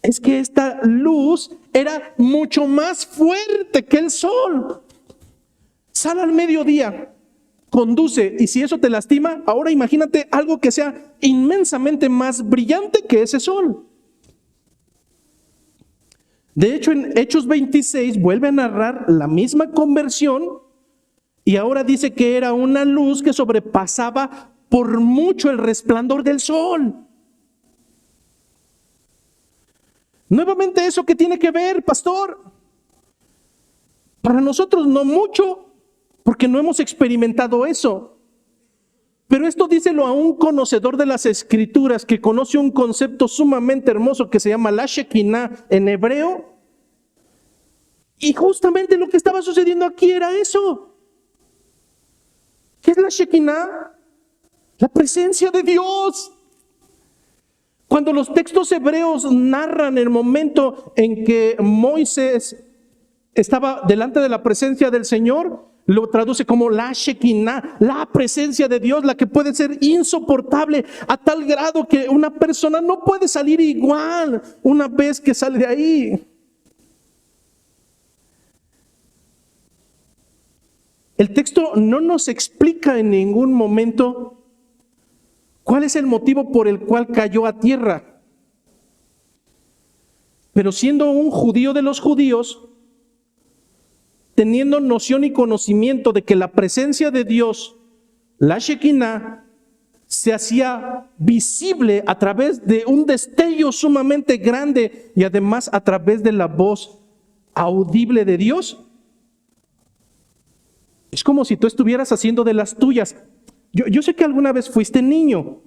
es que esta luz era mucho más fuerte que el sol. Sale al mediodía, conduce, y si eso te lastima, ahora imagínate algo que sea inmensamente más brillante que ese sol. De hecho, en Hechos 26 vuelve a narrar la misma conversión y ahora dice que era una luz que sobrepasaba por mucho el resplandor del sol. Nuevamente, ¿eso qué tiene que ver, pastor? Para nosotros no mucho, porque no hemos experimentado eso. Pero esto díselo a un conocedor de las Escrituras que conoce un concepto sumamente hermoso que se llama la Shekinah en hebreo. Y justamente lo que estaba sucediendo aquí era eso. ¿Qué es la Shekinah? La presencia de Dios. Cuando los textos hebreos narran el momento en que Moisés estaba delante de la presencia del Señor, lo traduce como la Shekinah, la presencia de Dios, la que puede ser insoportable a tal grado que una persona no puede salir igual una vez que sale de ahí. El texto no nos explica en ningún momento cuál es el motivo por el cual cayó a tierra. Pero siendo un judío de los judíos, teniendo noción y conocimiento de que la presencia de Dios, la Shekinah, se hacía visible a través de un destello sumamente grande y además a través de la voz audible de Dios, es como si tú estuvieras haciendo de las tuyas. Yo sé que alguna vez fuiste niño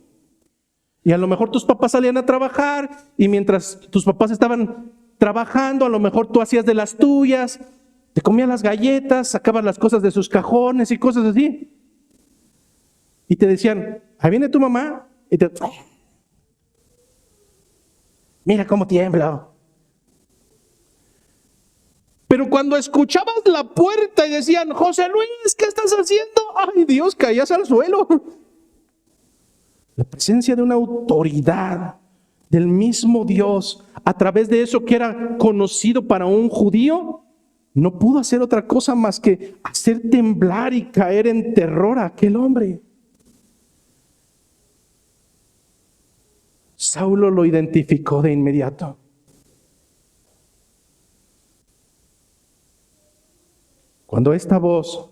y a lo mejor tus papás salían a trabajar y mientras tus papás estaban trabajando, a lo mejor tú hacías de las tuyas, te comías las galletas, sacabas las cosas de sus cajones y cosas así. Y te decían, ahí viene tu mamá, y te... Mira cómo tiembla. Pero cuando escuchabas la puerta y decían, José Luis, ¿qué estás haciendo? Ay, Dios, caías al suelo. La presencia de una autoridad, del mismo Dios, a través de eso que era conocido para un judío, no pudo hacer otra cosa más que hacer temblar y caer en terror a aquel hombre. Saulo lo identificó de inmediato. Cuando esta voz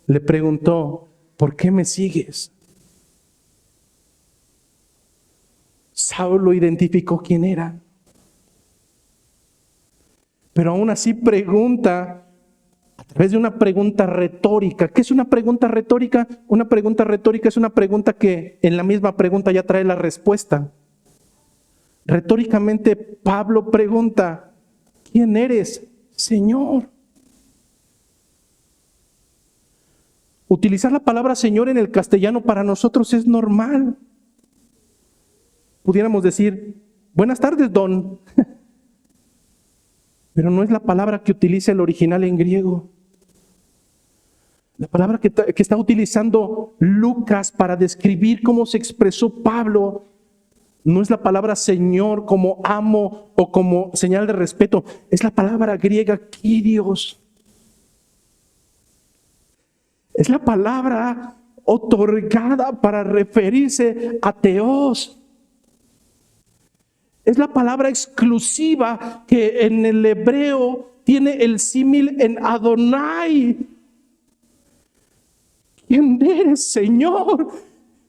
le preguntó, ¿por qué me sigues? Saulo identificó quién era. Pero aún así pregunta, a través de una pregunta retórica. ¿Qué es una pregunta retórica? Una pregunta retórica es una pregunta que en la misma pregunta ya trae la respuesta. Retóricamente Pablo pregunta, ¿quién eres, Señor? Utilizar la palabra Señor en el castellano para nosotros es normal. Pudiéramos decir, buenas tardes, don. Pero no es la palabra que utiliza el original en griego. La palabra que está utilizando Lucas para describir cómo se expresó Pablo no es la palabra Señor como amo o como señal de respeto. Es la palabra griega Kyrios. Es la palabra otorgada para referirse a Teos. Es la palabra exclusiva que en el hebreo tiene el símil en Adonai. ¿Quién eres, Señor?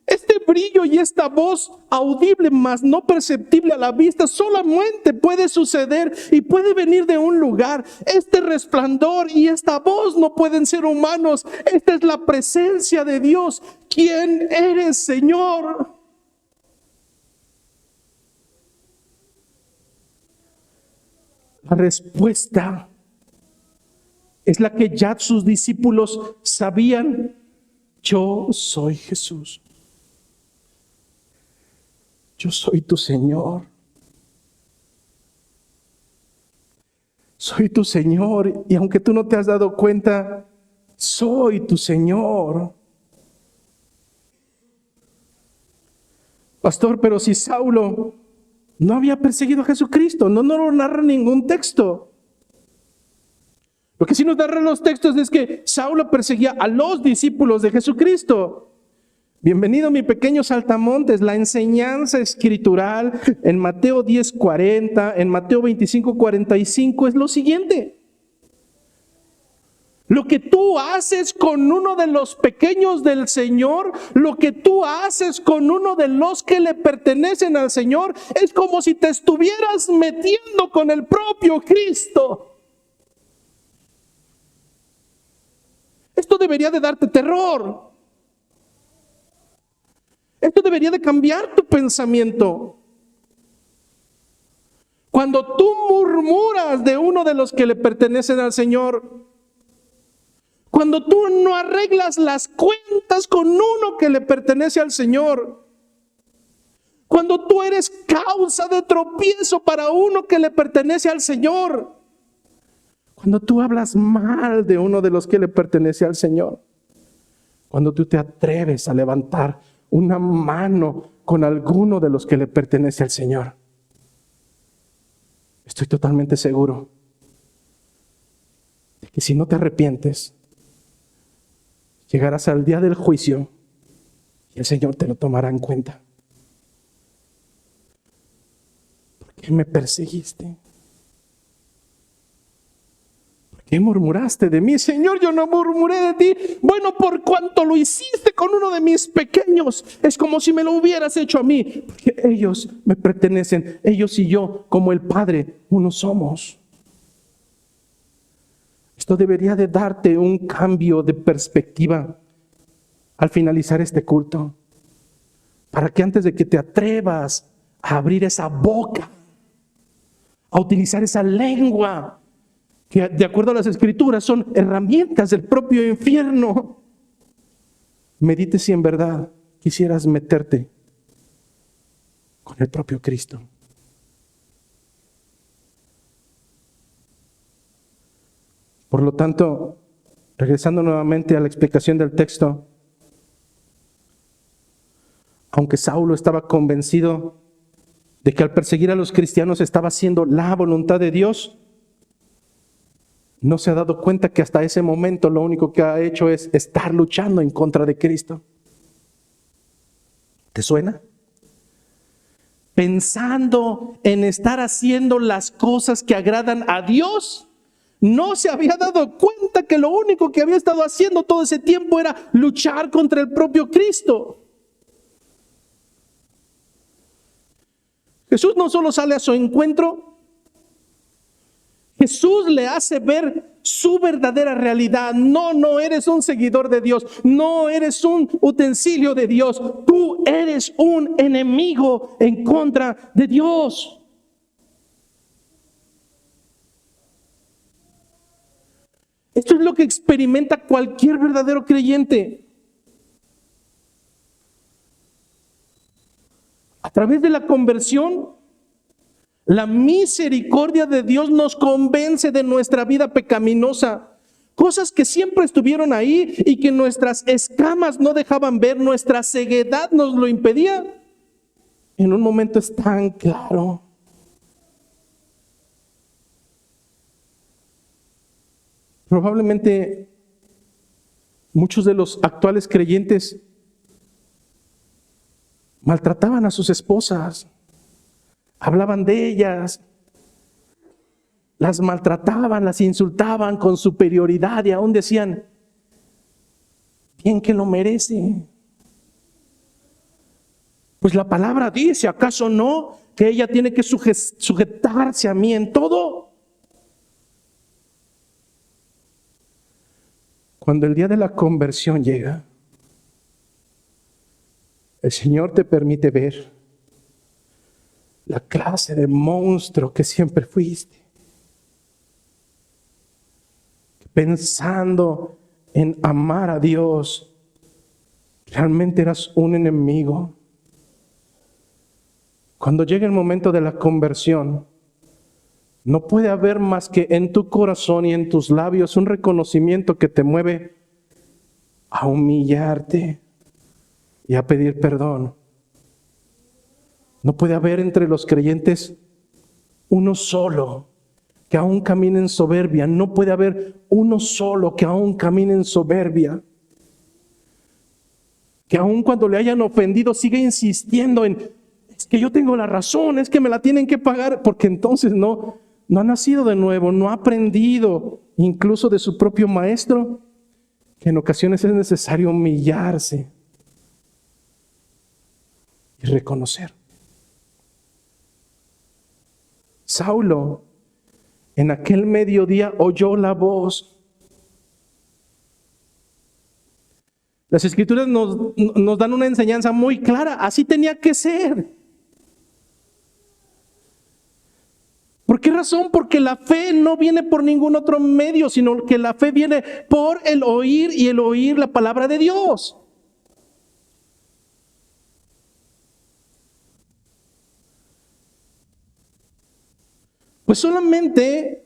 Este brillo y esta voz audible, mas no perceptible a la vista, solamente puede suceder y puede venir de un lugar. Este resplandor y esta voz no pueden ser humanos. Esta es la presencia de Dios. ¿Quién eres, Señor? La respuesta es la que ya sus discípulos sabían. Yo soy Jesús. Yo soy tu Señor. Soy tu Señor. Y aunque tú no te has dado cuenta, soy tu Señor. Pastor, pero si Saulo no había perseguido a Jesucristo, no lo narra ningún texto. Lo que sí nos narran los textos es que Saulo perseguía a los discípulos de Jesucristo. Bienvenido, mi pequeño saltamontes. La enseñanza escritural en Mateo 10:40, en Mateo 25:45 es lo siguiente. Lo que tú haces con uno de los pequeños del Señor, lo que tú haces con uno de los que le pertenecen al Señor, es como si te estuvieras metiendo con el propio Cristo. Esto debería de darte terror. Esto debería de cambiar tu pensamiento. Cuando tú murmuras de uno de los que le pertenecen al Señor, cuando tú no arreglas las cuentas con uno que le pertenece al Señor, cuando tú eres causa de tropiezo para uno que le pertenece al Señor, cuando tú hablas mal de uno de los que le pertenece al Señor, cuando tú te atreves a levantar una mano con alguno de los que le pertenece al Señor, estoy totalmente seguro de que si no te arrepientes, llegarás al día del juicio y el Señor te lo tomará en cuenta. ¿Por qué me perseguiste? ¿Por qué murmuraste de mí? Señor, yo no murmuré de ti. Bueno, por cuanto lo hiciste con uno de mis pequeños, es como si me lo hubieras hecho a mí, porque ellos me pertenecen, ellos y yo, como el Padre, uno somos. Esto debería de darte un cambio de perspectiva al finalizar este culto, para que antes de que te atrevas a abrir esa boca, a utilizar esa lengua, que de acuerdo a las Escrituras son herramientas del propio infierno, medite si en verdad quisieras meterte con el propio Cristo. Por lo tanto, regresando nuevamente a la explicación del texto, aunque Saulo estaba convencido de que al perseguir a los cristianos estaba haciendo la voluntad de Dios, no se ha dado cuenta que hasta ese momento lo único que ha hecho es estar luchando en contra de Cristo. ¿Te suena? Pensando en estar haciendo las cosas que agradan a Dios, no se había dado cuenta que lo único que había estado haciendo todo ese tiempo era luchar contra el propio Cristo. Jesús no solo sale a su encuentro, Jesús le hace ver su verdadera realidad. No eres un seguidor de Dios, no eres un utensilio de Dios, tú eres un enemigo en contra de Dios. Esto es lo que experimenta cualquier verdadero creyente. A través de la conversión, la misericordia de Dios nos convence de nuestra vida pecaminosa. Cosas que siempre estuvieron ahí y que nuestras escamas no dejaban ver, nuestra ceguedad nos lo impedía. En un momento es tan claro. Probablemente muchos de los actuales creyentes maltrataban a sus esposas, hablaban de ellas, las maltrataban, las insultaban con superioridad y aún decían, bien que lo merece. Pues la palabra dice, ¿acaso no? Que ella tiene que sujetarse a mí en todo. Cuando el día de la conversión llega, el Señor te permite ver la clase de monstruo que siempre fuiste. Pensando en amar a Dios, realmente eras un enemigo. Cuando llega el momento de la conversión, no puede haber más que en tu corazón y en tus labios un reconocimiento que te mueve a humillarte y a pedir perdón. No puede haber entre los creyentes uno solo que aún camine en soberbia. No puede haber uno solo que aún camine en soberbia. Que aún cuando le hayan ofendido siga insistiendo en, es que yo tengo la razón, es que me la tienen que pagar, porque entonces no ha nacido de nuevo, no ha aprendido incluso de su propio maestro, que en ocasiones es necesario humillarse y reconocer. Saulo en aquel mediodía oyó la voz. Las Escrituras nos dan una enseñanza muy clara, así tenía que ser. ¿Por qué razón? Porque la fe no viene por ningún otro medio, sino que la fe viene por el oír y el oír la palabra de Dios. Pues solamente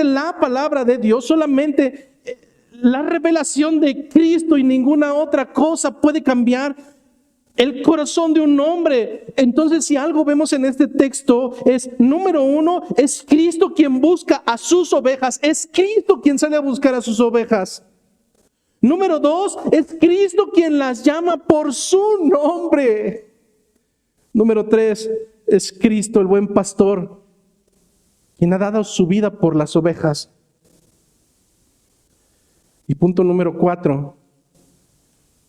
la palabra de Dios, solamente la revelación de Cristo y ninguna otra cosa puede cambiar el corazón de un hombre. Entonces, si algo vemos en este texto es, número uno, es Cristo quien busca a sus ovejas. Es Cristo quien sale a buscar a sus ovejas. Número dos, es Cristo quien las llama por su nombre. Número tres, es Cristo, el buen pastor, quien ha dado su vida por las ovejas. Y punto número 4,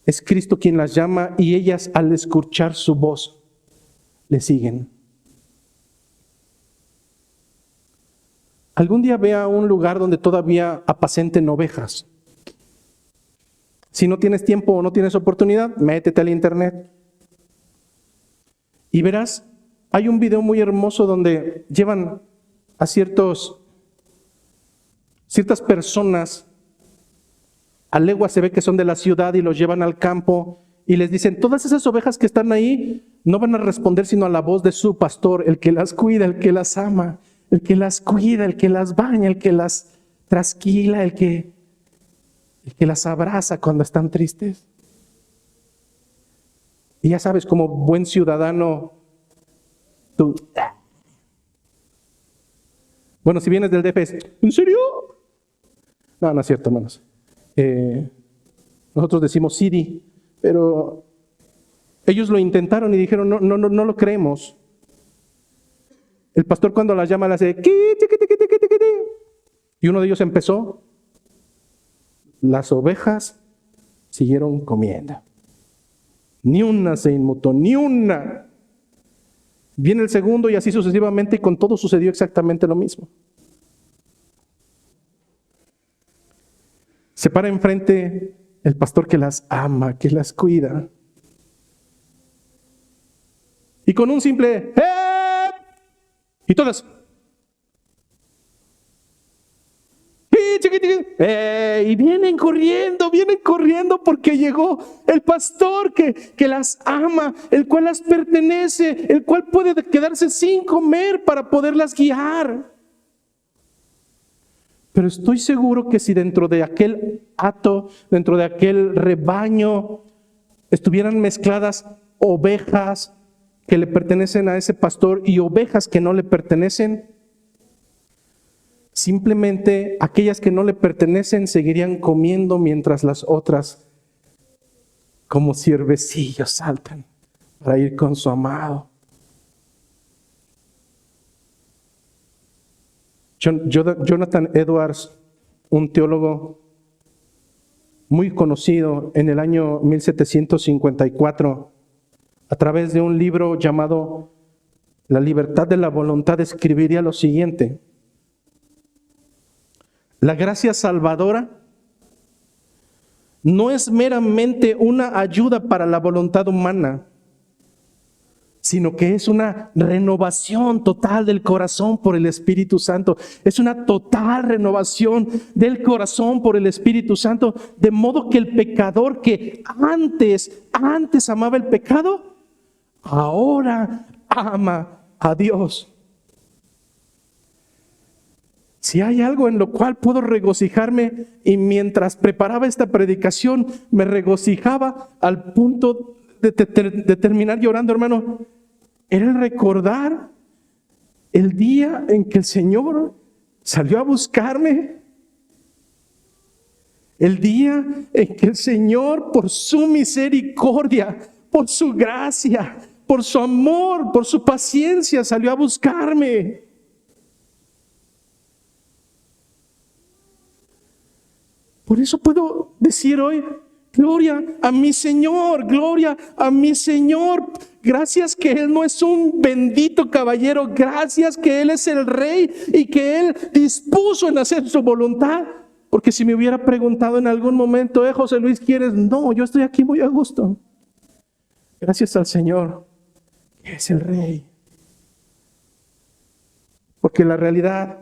es Cristo quien las llama y ellas al escuchar su voz le siguen. Algún día ve a un lugar donde todavía apacenten ovejas. Si no tienes tiempo o no tienes oportunidad, métete al internet y verás, hay un video muy hermoso donde llevan a ciertas personas a legua, se ve que son de la ciudad y los llevan al campo y les dicen, todas esas ovejas que están ahí no van a responder sino a la voz de su pastor, el que las cuida, el que las ama, el que las cuida, el que las baña, el que las trasquila, el que las abraza cuando están tristes. Y ya sabes, como buen ciudadano Tú, bueno, si vienes del DF, ¿en serio? No, no es cierto, hermanos. Nosotros decimos Siri, pero ellos lo intentaron y dijeron, no lo creemos. El pastor cuando las llama, le hace, y uno de ellos empezó. Las ovejas siguieron comiendo. Ni una se inmutó, ni una. Viene el segundo y así sucesivamente, y con todo sucedió exactamente lo mismo. Se para enfrente el pastor que las ama, que las cuida. Y con un simple ¡eh! Y todas. Y vienen corriendo porque llegó el pastor que las ama, el cual las pertenece, el cual puede quedarse sin comer para poderlas guiar. Pero estoy seguro que si dentro de aquel hato, dentro de aquel rebaño, estuvieran mezcladas ovejas que le pertenecen a ese pastor y ovejas que no le pertenecen, simplemente aquellas que no le pertenecen seguirían comiendo mientras las otras, como ciervecillos, saltan para ir con su amado. Jonathan Edwards, un teólogo muy conocido en el año 1754, a través de un libro llamado La libertad de la voluntad, escribiría lo siguiente: la gracia salvadora no es meramente una ayuda para la voluntad humana, sino que es una renovación total del corazón por el Espíritu Santo. Es una total renovación del corazón por el Espíritu Santo, de modo que el pecador que antes amaba el pecado, ahora ama a Dios. Si hay algo en lo cual puedo regocijarme, y mientras preparaba esta predicación me regocijaba al punto de terminar llorando, hermano, era el recordar el día en que el Señor salió a buscarme, el día en que el Señor, por su misericordia, por su gracia, por su amor, por su paciencia, salió a buscarme. Por eso puedo decir hoy: gloria a mi Señor, gloria a mi Señor. Gracias que Él no es un bendito caballero, gracias que Él es el Rey y que Él dispuso en hacer su voluntad. Porque si me hubiera preguntado en algún momento, José Luis, ¿quieres? No, yo estoy aquí muy a gusto. Gracias al Señor, que es el Rey. Porque la realidad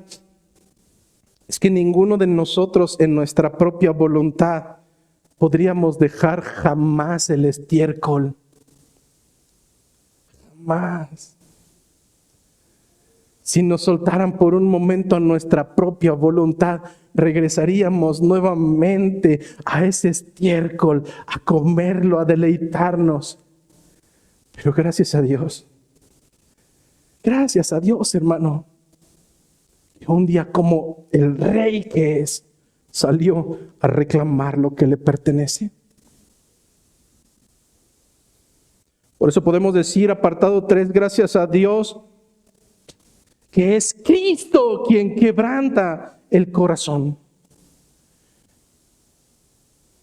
es que ninguno de nosotros en nuestra propia voluntad podríamos dejar jamás el estiércol. Jamás. Si nos soltaran por un momento a nuestra propia voluntad, regresaríamos nuevamente a ese estiércol, a comerlo, a deleitarnos. Pero gracias a Dios, hermano, que un día como el Rey que es, salió a reclamar lo que le pertenece. Por eso podemos decir, apartado 3, gracias a Dios, que es Cristo quien quebranta el corazón.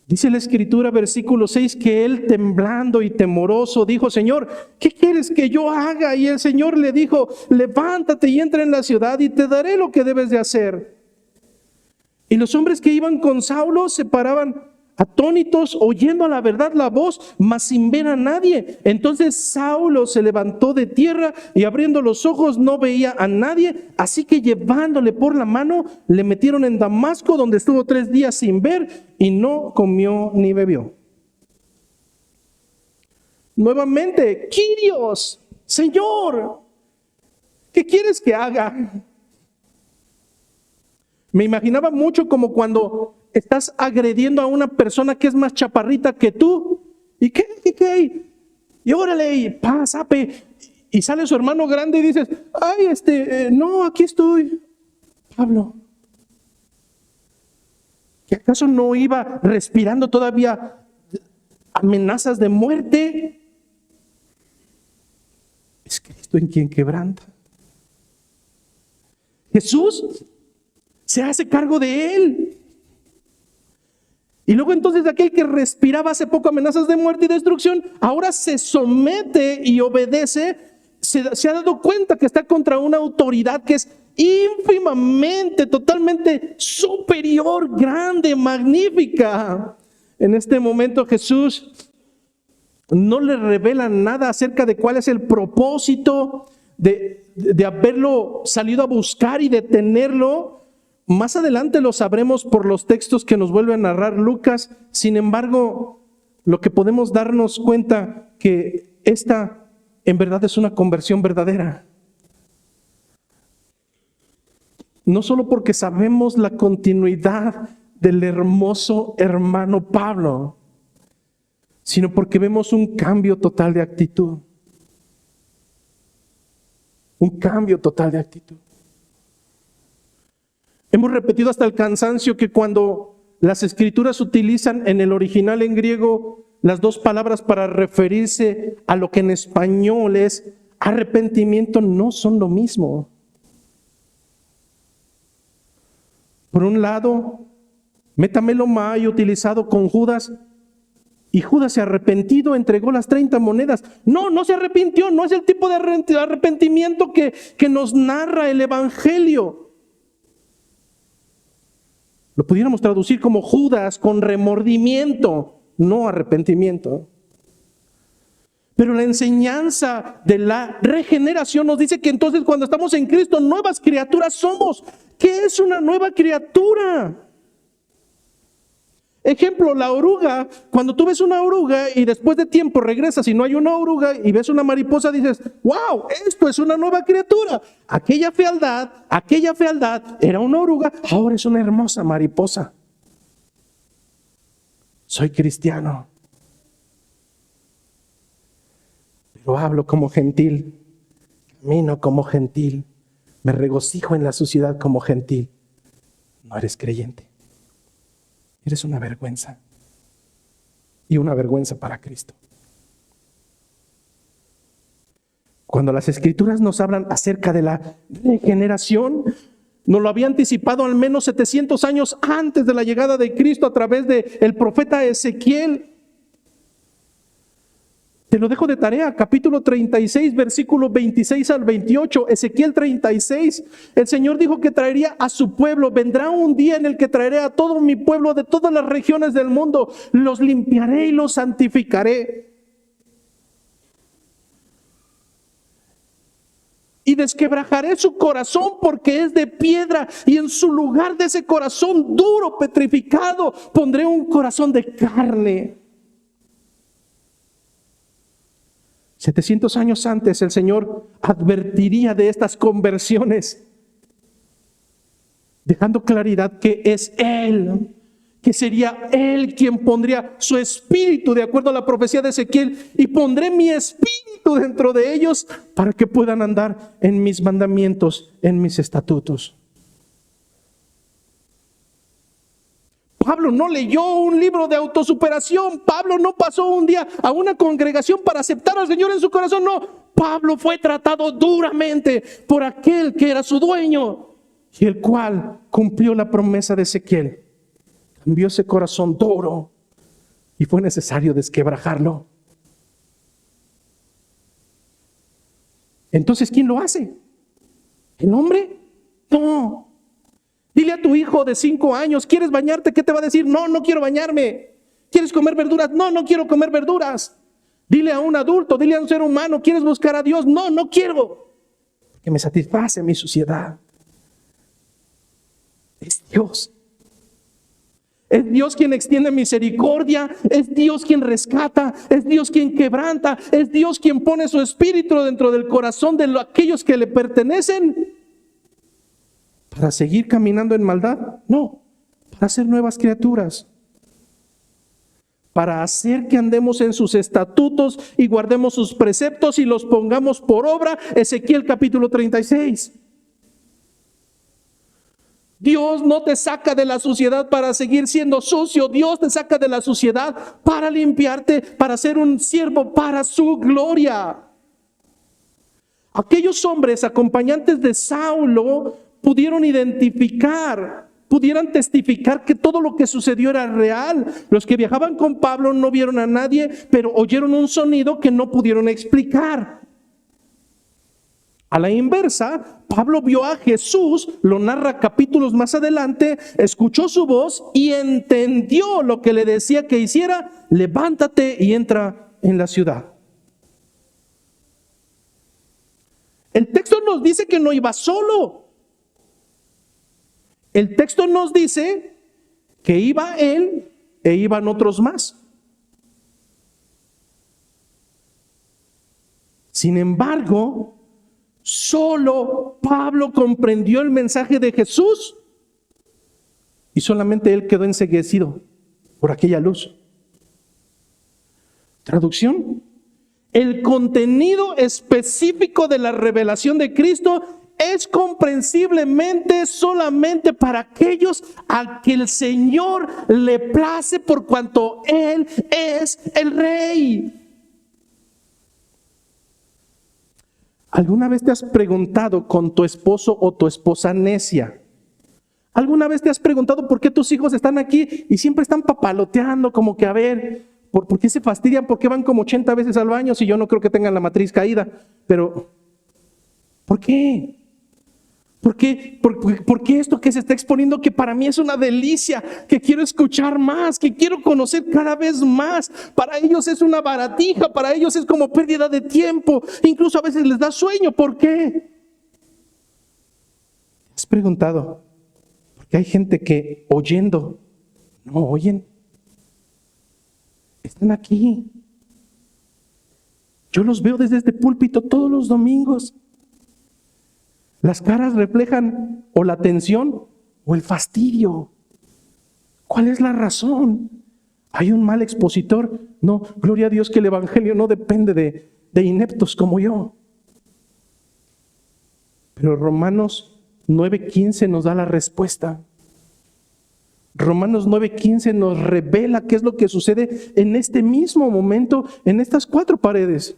Dice la Escritura, versículo 6, que él, temblando y temoroso, dijo: Señor, ¿qué quieres que yo haga? Y el Señor le dijo: levántate y entra en la ciudad y te daré lo que debes de hacer. Y los hombres que iban con Saulo se paraban atónitos, oyendo a la verdad la voz, mas sin ver a nadie. Entonces Saulo se levantó de tierra y abriendo los ojos no veía a nadie, así que llevándole por la mano le metieron en Damasco, donde estuvo 3 días sin ver y no comió ni bebió. Nuevamente, Kyrios, Señor, ¿qué quieres que haga? Me imaginaba mucho como cuando estás agrediendo a una persona que es más chaparrita que tú. ¿Y qué? Y órale, y pásate. Y sale su hermano grande y dices, ay, no, aquí estoy. Pablo, ¿que acaso no iba respirando todavía amenazas de muerte? Es Cristo en quien quebranta. Jesús se hace cargo de él. Y luego entonces aquel que respiraba hace poco amenazas de muerte y destrucción, ahora se somete y obedece. Se ha dado cuenta que está contra una autoridad que es ínfimamente, totalmente superior, grande, magnífica. En este momento Jesús no le revela nada acerca de cuál es el propósito de haberlo salido a buscar y detenerlo. Más adelante lo sabremos por los textos que nos vuelve a narrar Lucas. Sin embargo, lo que podemos darnos cuenta que esta en verdad es una conversión verdadera. No solo porque sabemos la continuidad del hermoso hermano Pablo, sino porque vemos un cambio total de actitud. Un cambio total de actitud. Hemos repetido hasta el cansancio que cuando las escrituras utilizan en el original en griego las dos palabras para referirse a lo que en español es arrepentimiento, no son lo mismo. Por un lado, metamelomai utilizado con Judas, y Judas se arrepentido, entregó las 30 monedas. No se arrepintió, no es el tipo de arrepentimiento que nos narra el Evangelio. Lo pudiéramos traducir como Judas con remordimiento, no arrepentimiento. Pero la enseñanza de la regeneración nos dice que entonces cuando estamos en Cristo, nuevas criaturas somos. ¿Qué es una nueva criatura? Ejemplo, la oruga. Cuando tú ves una oruga y después de tiempo regresas y no hay una oruga y ves una mariposa, dices, wow, esto es una nueva criatura. Aquella fealdad era una oruga, ahora es una hermosa mariposa. Soy cristiano, pero hablo como gentil, camino como gentil, me regocijo en la suciedad como gentil. No eres creyente. Eres una vergüenza. Y una vergüenza para Cristo. Cuando las Escrituras nos hablan acerca de la regeneración, nos lo había anticipado al menos 700 años antes de la llegada de Cristo a través del profeta Ezequiel. Te lo dejo de tarea, capítulo 36, versículos 26 al 28, Ezequiel 36. El Señor dijo que traería a su pueblo. Vendrá un día en el que traeré a todo mi pueblo de todas las regiones del mundo. Los limpiaré y los santificaré. Y desquebrajaré su corazón porque es de piedra, y en su lugar de ese corazón duro, petrificado, pondré un corazón de carne. 700 años antes el Señor advertiría de estas conversiones, dejando claridad que es Él, que sería Él quien pondría su espíritu de acuerdo a la profecía de Ezequiel, y pondré mi espíritu dentro de ellos para que puedan andar en mis mandamientos, en mis estatutos. Pablo no leyó un libro de autosuperación. Pablo no pasó un día a una congregación para aceptar al Señor en su corazón. No, Pablo fue tratado duramente por aquel que era su dueño y el cual cumplió la promesa de Ezequiel. Cambió ese corazón duro y fue necesario desquebrajarlo. Entonces, ¿quién lo hace? ¿El hombre? No. Dile a tu hijo de 5 años, ¿quieres bañarte? ¿Qué te va a decir? No, no quiero bañarme. ¿Quieres comer verduras? No, no quiero comer verduras. Dile a un adulto, dile a un ser humano, ¿quieres buscar a Dios? No, no quiero. Que me satisface mi suciedad. Es Dios. Es Dios quien extiende misericordia, es Dios quien rescata, es Dios quien quebranta, es Dios quien pone su espíritu dentro del corazón de aquellos que le pertenecen. ¿Para seguir caminando en maldad? No, para ser nuevas criaturas. para hacer que andemos en sus estatutos y guardemos sus preceptos y los pongamos por obra. Ezequiel capítulo 36. Dios no te saca de la suciedad para seguir siendo sucio. Dios te saca de la suciedad para limpiarte, para ser un siervo para su gloria. Aquellos hombres acompañantes de Saulo pudieron pudieran testificar que todo lo que sucedió era real. Los que viajaban con Pablo no vieron a nadie, pero oyeron un sonido que no pudieron explicar. A la inversa, Pablo vio a Jesús, lo narra capítulos más adelante, escuchó su voz y entendió lo que le decía que hiciera: levántate y entra en la ciudad. El texto nos dice que no iba solo. El texto nos dice que iba él e iban otros más. Sin embargo, solo Pablo comprendió el mensaje de Jesús y solamente él quedó enceguecido por aquella luz. Traducción: el contenido específico de la revelación de Cristo es comprensiblemente solamente para aquellos a que el Señor le place, por cuanto Él es el Rey. ¿Alguna vez te has preguntado con tu esposo o tu esposa necia? ¿Alguna vez te has preguntado por qué tus hijos están aquí y siempre están papaloteando, como que a ver, ¿por qué se fastidian? ¿Por qué van como 80 veces al baño si yo no creo que tengan la matriz caída? Pero, ¿por qué? ¿Por qué esto que se está exponiendo, que para mí es una delicia, que quiero escuchar más, que quiero conocer cada vez más? Para ellos es una baratija, para ellos es como pérdida de tiempo, incluso a veces les da sueño. ¿Por qué? ¿Has preguntado? Porque hay gente que oyendo no oyen. Están aquí. Yo los veo desde este púlpito todos los domingos. Las caras reflejan o la tensión o el fastidio. ¿Cuál es la razón? ¿Hay un mal expositor? No, gloria a Dios que el evangelio no depende de ineptos como yo. Pero Romanos 9:15 nos da la respuesta. Romanos 9:15 nos revela qué es lo que sucede en este mismo momento, en estas cuatro paredes.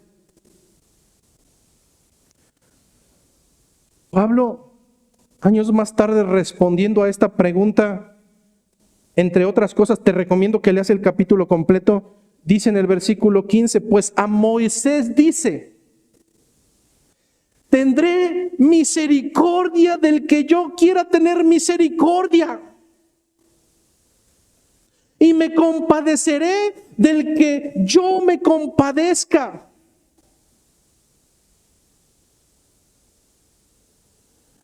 Pablo, años más tarde, respondiendo a esta pregunta, entre otras cosas, te recomiendo que leas el capítulo completo, dice en el versículo 15, pues a Moisés dice: tendré misericordia del que yo quiera tener misericordia, y me compadeceré del que yo me compadezca.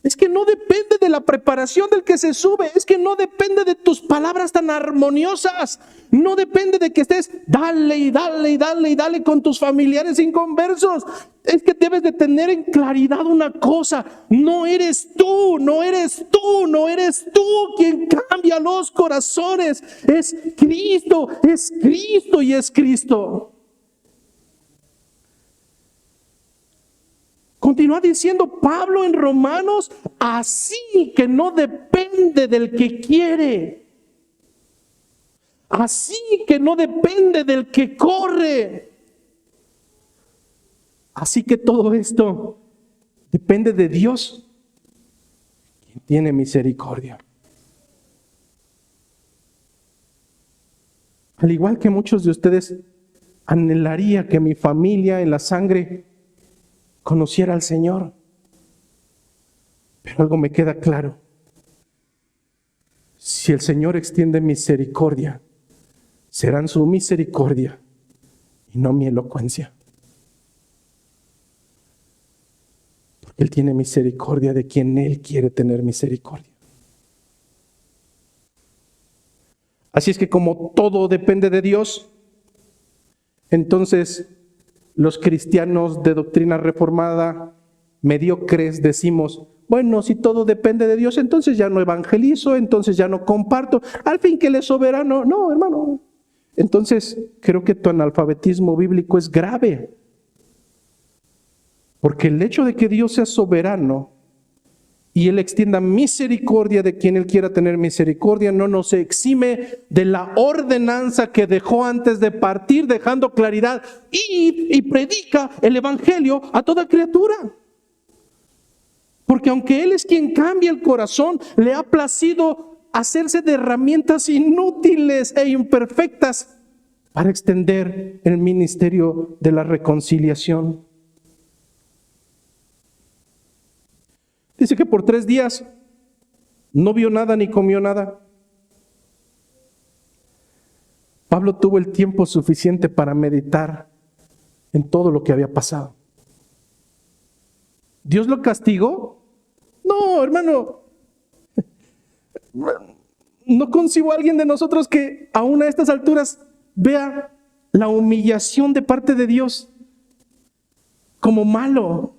Es que no depende de la preparación del que se sube, es que no depende de tus palabras tan armoniosas, no depende de que estés dale y dale y dale y dale con tus familiares inconversos. Es que debes de tener en claridad una cosa: no eres tú quien cambia los corazones, es Cristo y es Cristo. Continúa diciendo Pablo en Romanos: así que no depende del que quiere, así que no depende del que corre, así que todo esto depende de Dios, quien tiene misericordia. Al igual que muchos de ustedes, anhelaría que mi familia en la sangre conociera al Señor. Pero algo me queda claro: si el Señor extiende misericordia, serán su misericordia y no mi elocuencia. Porque Él tiene misericordia de quien Él quiere tener misericordia. Así es que como todo depende de Dios, entonces los cristianos de doctrina reformada, mediocres, decimos: bueno, si todo depende de Dios, entonces ya no evangelizo, entonces ya no comparto, al fin que Él es soberano. No, hermano, entonces creo que tu analfabetismo bíblico es grave. Porque el hecho de que Dios sea soberano y Él extienda misericordia de quien Él quiera tener misericordia, no nos exime de la ordenanza que dejó antes de partir, dejando claridad: id y predica el evangelio a toda criatura. Porque aunque Él es quien cambia el corazón, le ha placido hacerse de herramientas inútiles e imperfectas para extender el ministerio de la reconciliación. Dice que por 3 días no vio nada ni comió nada. Pablo tuvo el tiempo suficiente para meditar en todo lo que había pasado. ¿Dios lo castigó? No, hermano. No concibo a alguien de nosotros que aún a estas alturas vea la humillación de parte de Dios como malo.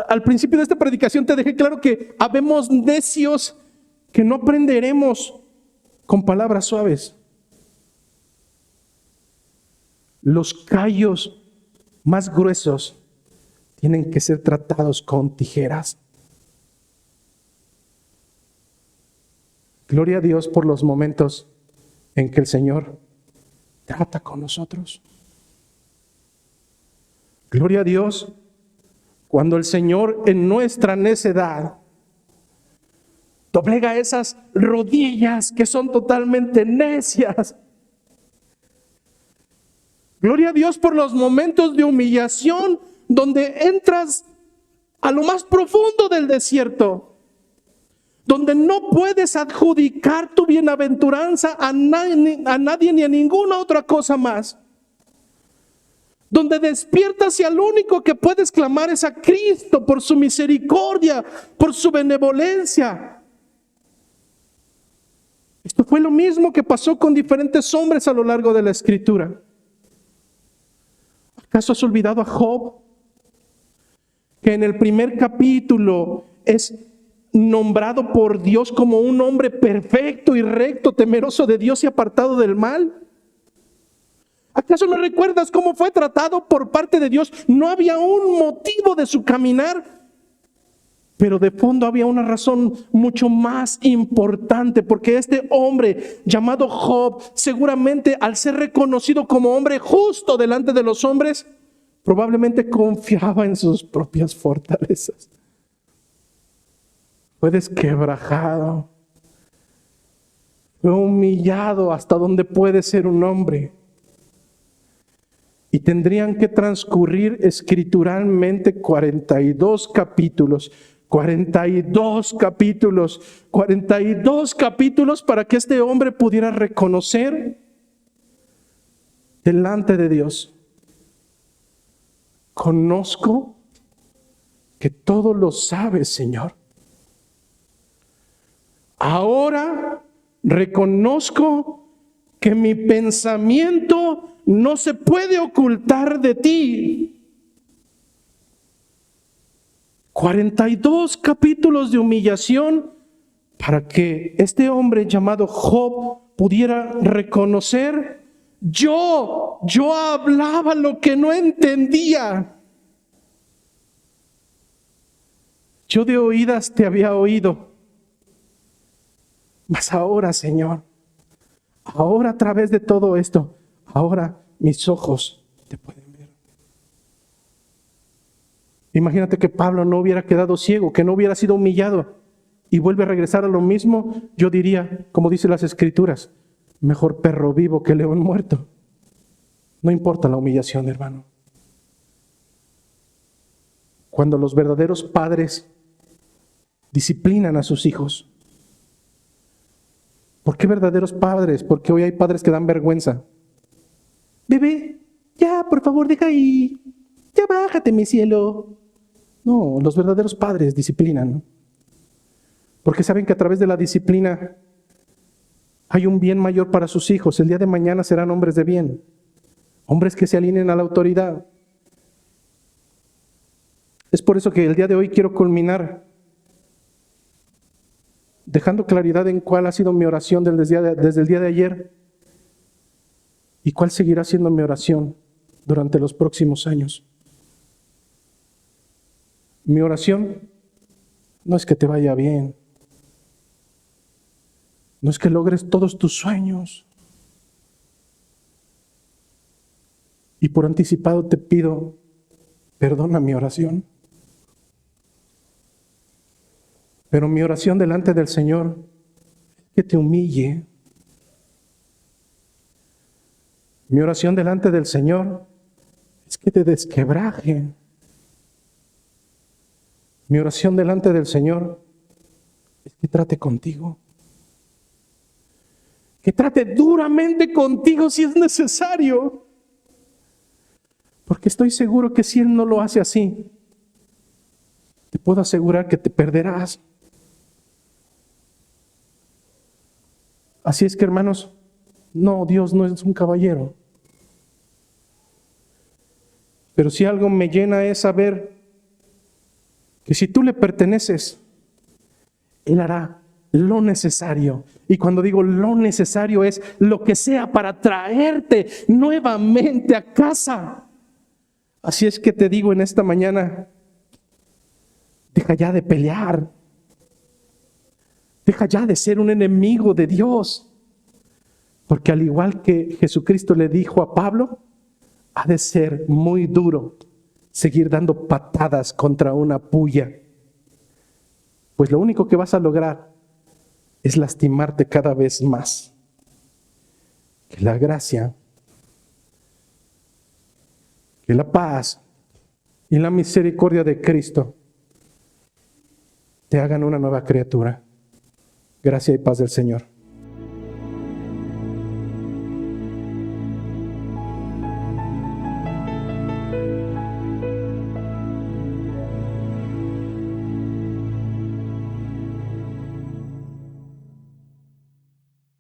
Al principio de esta predicación te dejé claro que habemos necios que no aprenderemos con palabras suaves. Los callos más gruesos tienen que ser tratados con tijeras. Gloria a Dios por los momentos en que el Señor trata con nosotros. Gloria a Dios cuando el Señor en nuestra necedad doblega esas rodillas que son totalmente necias. Gloria a Dios por los momentos de humillación donde entras a lo más profundo del desierto, donde no puedes adjudicar tu bienaventuranza a nadie ni a ninguna otra cosa más. Donde despiertas y al único que puedes clamar es a Cristo por su misericordia, por su benevolencia. Esto fue lo mismo que pasó con diferentes hombres a lo largo de la Escritura. ¿Acaso has olvidado a Job? Que en el primer capítulo es nombrado por Dios como un hombre perfecto y recto, temeroso de Dios y apartado del mal. ¿Acaso no recuerdas cómo fue tratado por parte de Dios? No había un motivo de su caminar, pero de fondo había una razón mucho más importante, porque este hombre llamado Job, seguramente al ser reconocido como hombre justo delante de los hombres, probablemente confiaba en sus propias fortalezas. Fue desquebrajado, fue humillado hasta donde puede ser un hombre. Y tendrían que transcurrir escrituralmente 42 capítulos. 42 capítulos. 42 capítulos para que este hombre pudiera reconocer delante de Dios: conozco que todo lo sabes, Señor. Ahora reconozco que mi pensamiento no se puede ocultar de ti. 42 capítulos de humillación para que este hombre llamado Job pudiera reconocer: yo hablaba lo que no entendía. Yo de oídas te había oído, mas ahora, Señor, ahora a través de todo esto, ahora mis ojos te pueden ver. Imagínate que Pablo no hubiera quedado ciego, que no hubiera sido humillado y vuelve a regresar a lo mismo. Yo diría, como dicen las Escrituras, mejor perro vivo que león muerto. No importa la humillación, hermano. Cuando los verdaderos padres disciplinan a sus hijos. ¿Por qué verdaderos padres? Porque hoy hay padres que dan vergüenza. Bebé, ya, por favor, deja ahí. Ya bájate, mi cielo. No, los verdaderos padres disciplinan, ¿no? Porque saben que a través de la disciplina hay un bien mayor para sus hijos. El día de mañana serán hombres de bien. Hombres que se alineen a la autoridad. Es por eso que el día de hoy quiero culminar dejando claridad en cuál ha sido mi oración desde el día de ayer y cuál seguirá siendo mi oración durante los próximos años. Mi oración no es que te vaya bien, no es que logres todos tus sueños. Y por anticipado te pido, perdona mi oración. Pero mi oración delante del Señor es que te humille. Mi oración delante del Señor es que te desquebraje. Mi oración delante del Señor es que trate contigo. Que trate duramente contigo si es necesario. Porque estoy seguro que si Él no lo hace así, te puedo asegurar que te perderás. Así es que, hermanos, no, Dios no es un caballero. Pero si algo me llena es saber que si tú le perteneces, Él hará lo necesario. Y cuando digo lo necesario es lo que sea para traerte nuevamente a casa. Así es que te digo en esta mañana, deja ya de pelear. Deja ya de ser un enemigo de Dios. Porque al igual que Jesucristo le dijo a Pablo, ha de ser muy duro seguir dando patadas contra una puya. Pues lo único que vas a lograr es lastimarte cada vez más. Que la gracia, que la paz y la misericordia de Cristo te hagan una nueva criatura. Gracia y paz del Señor.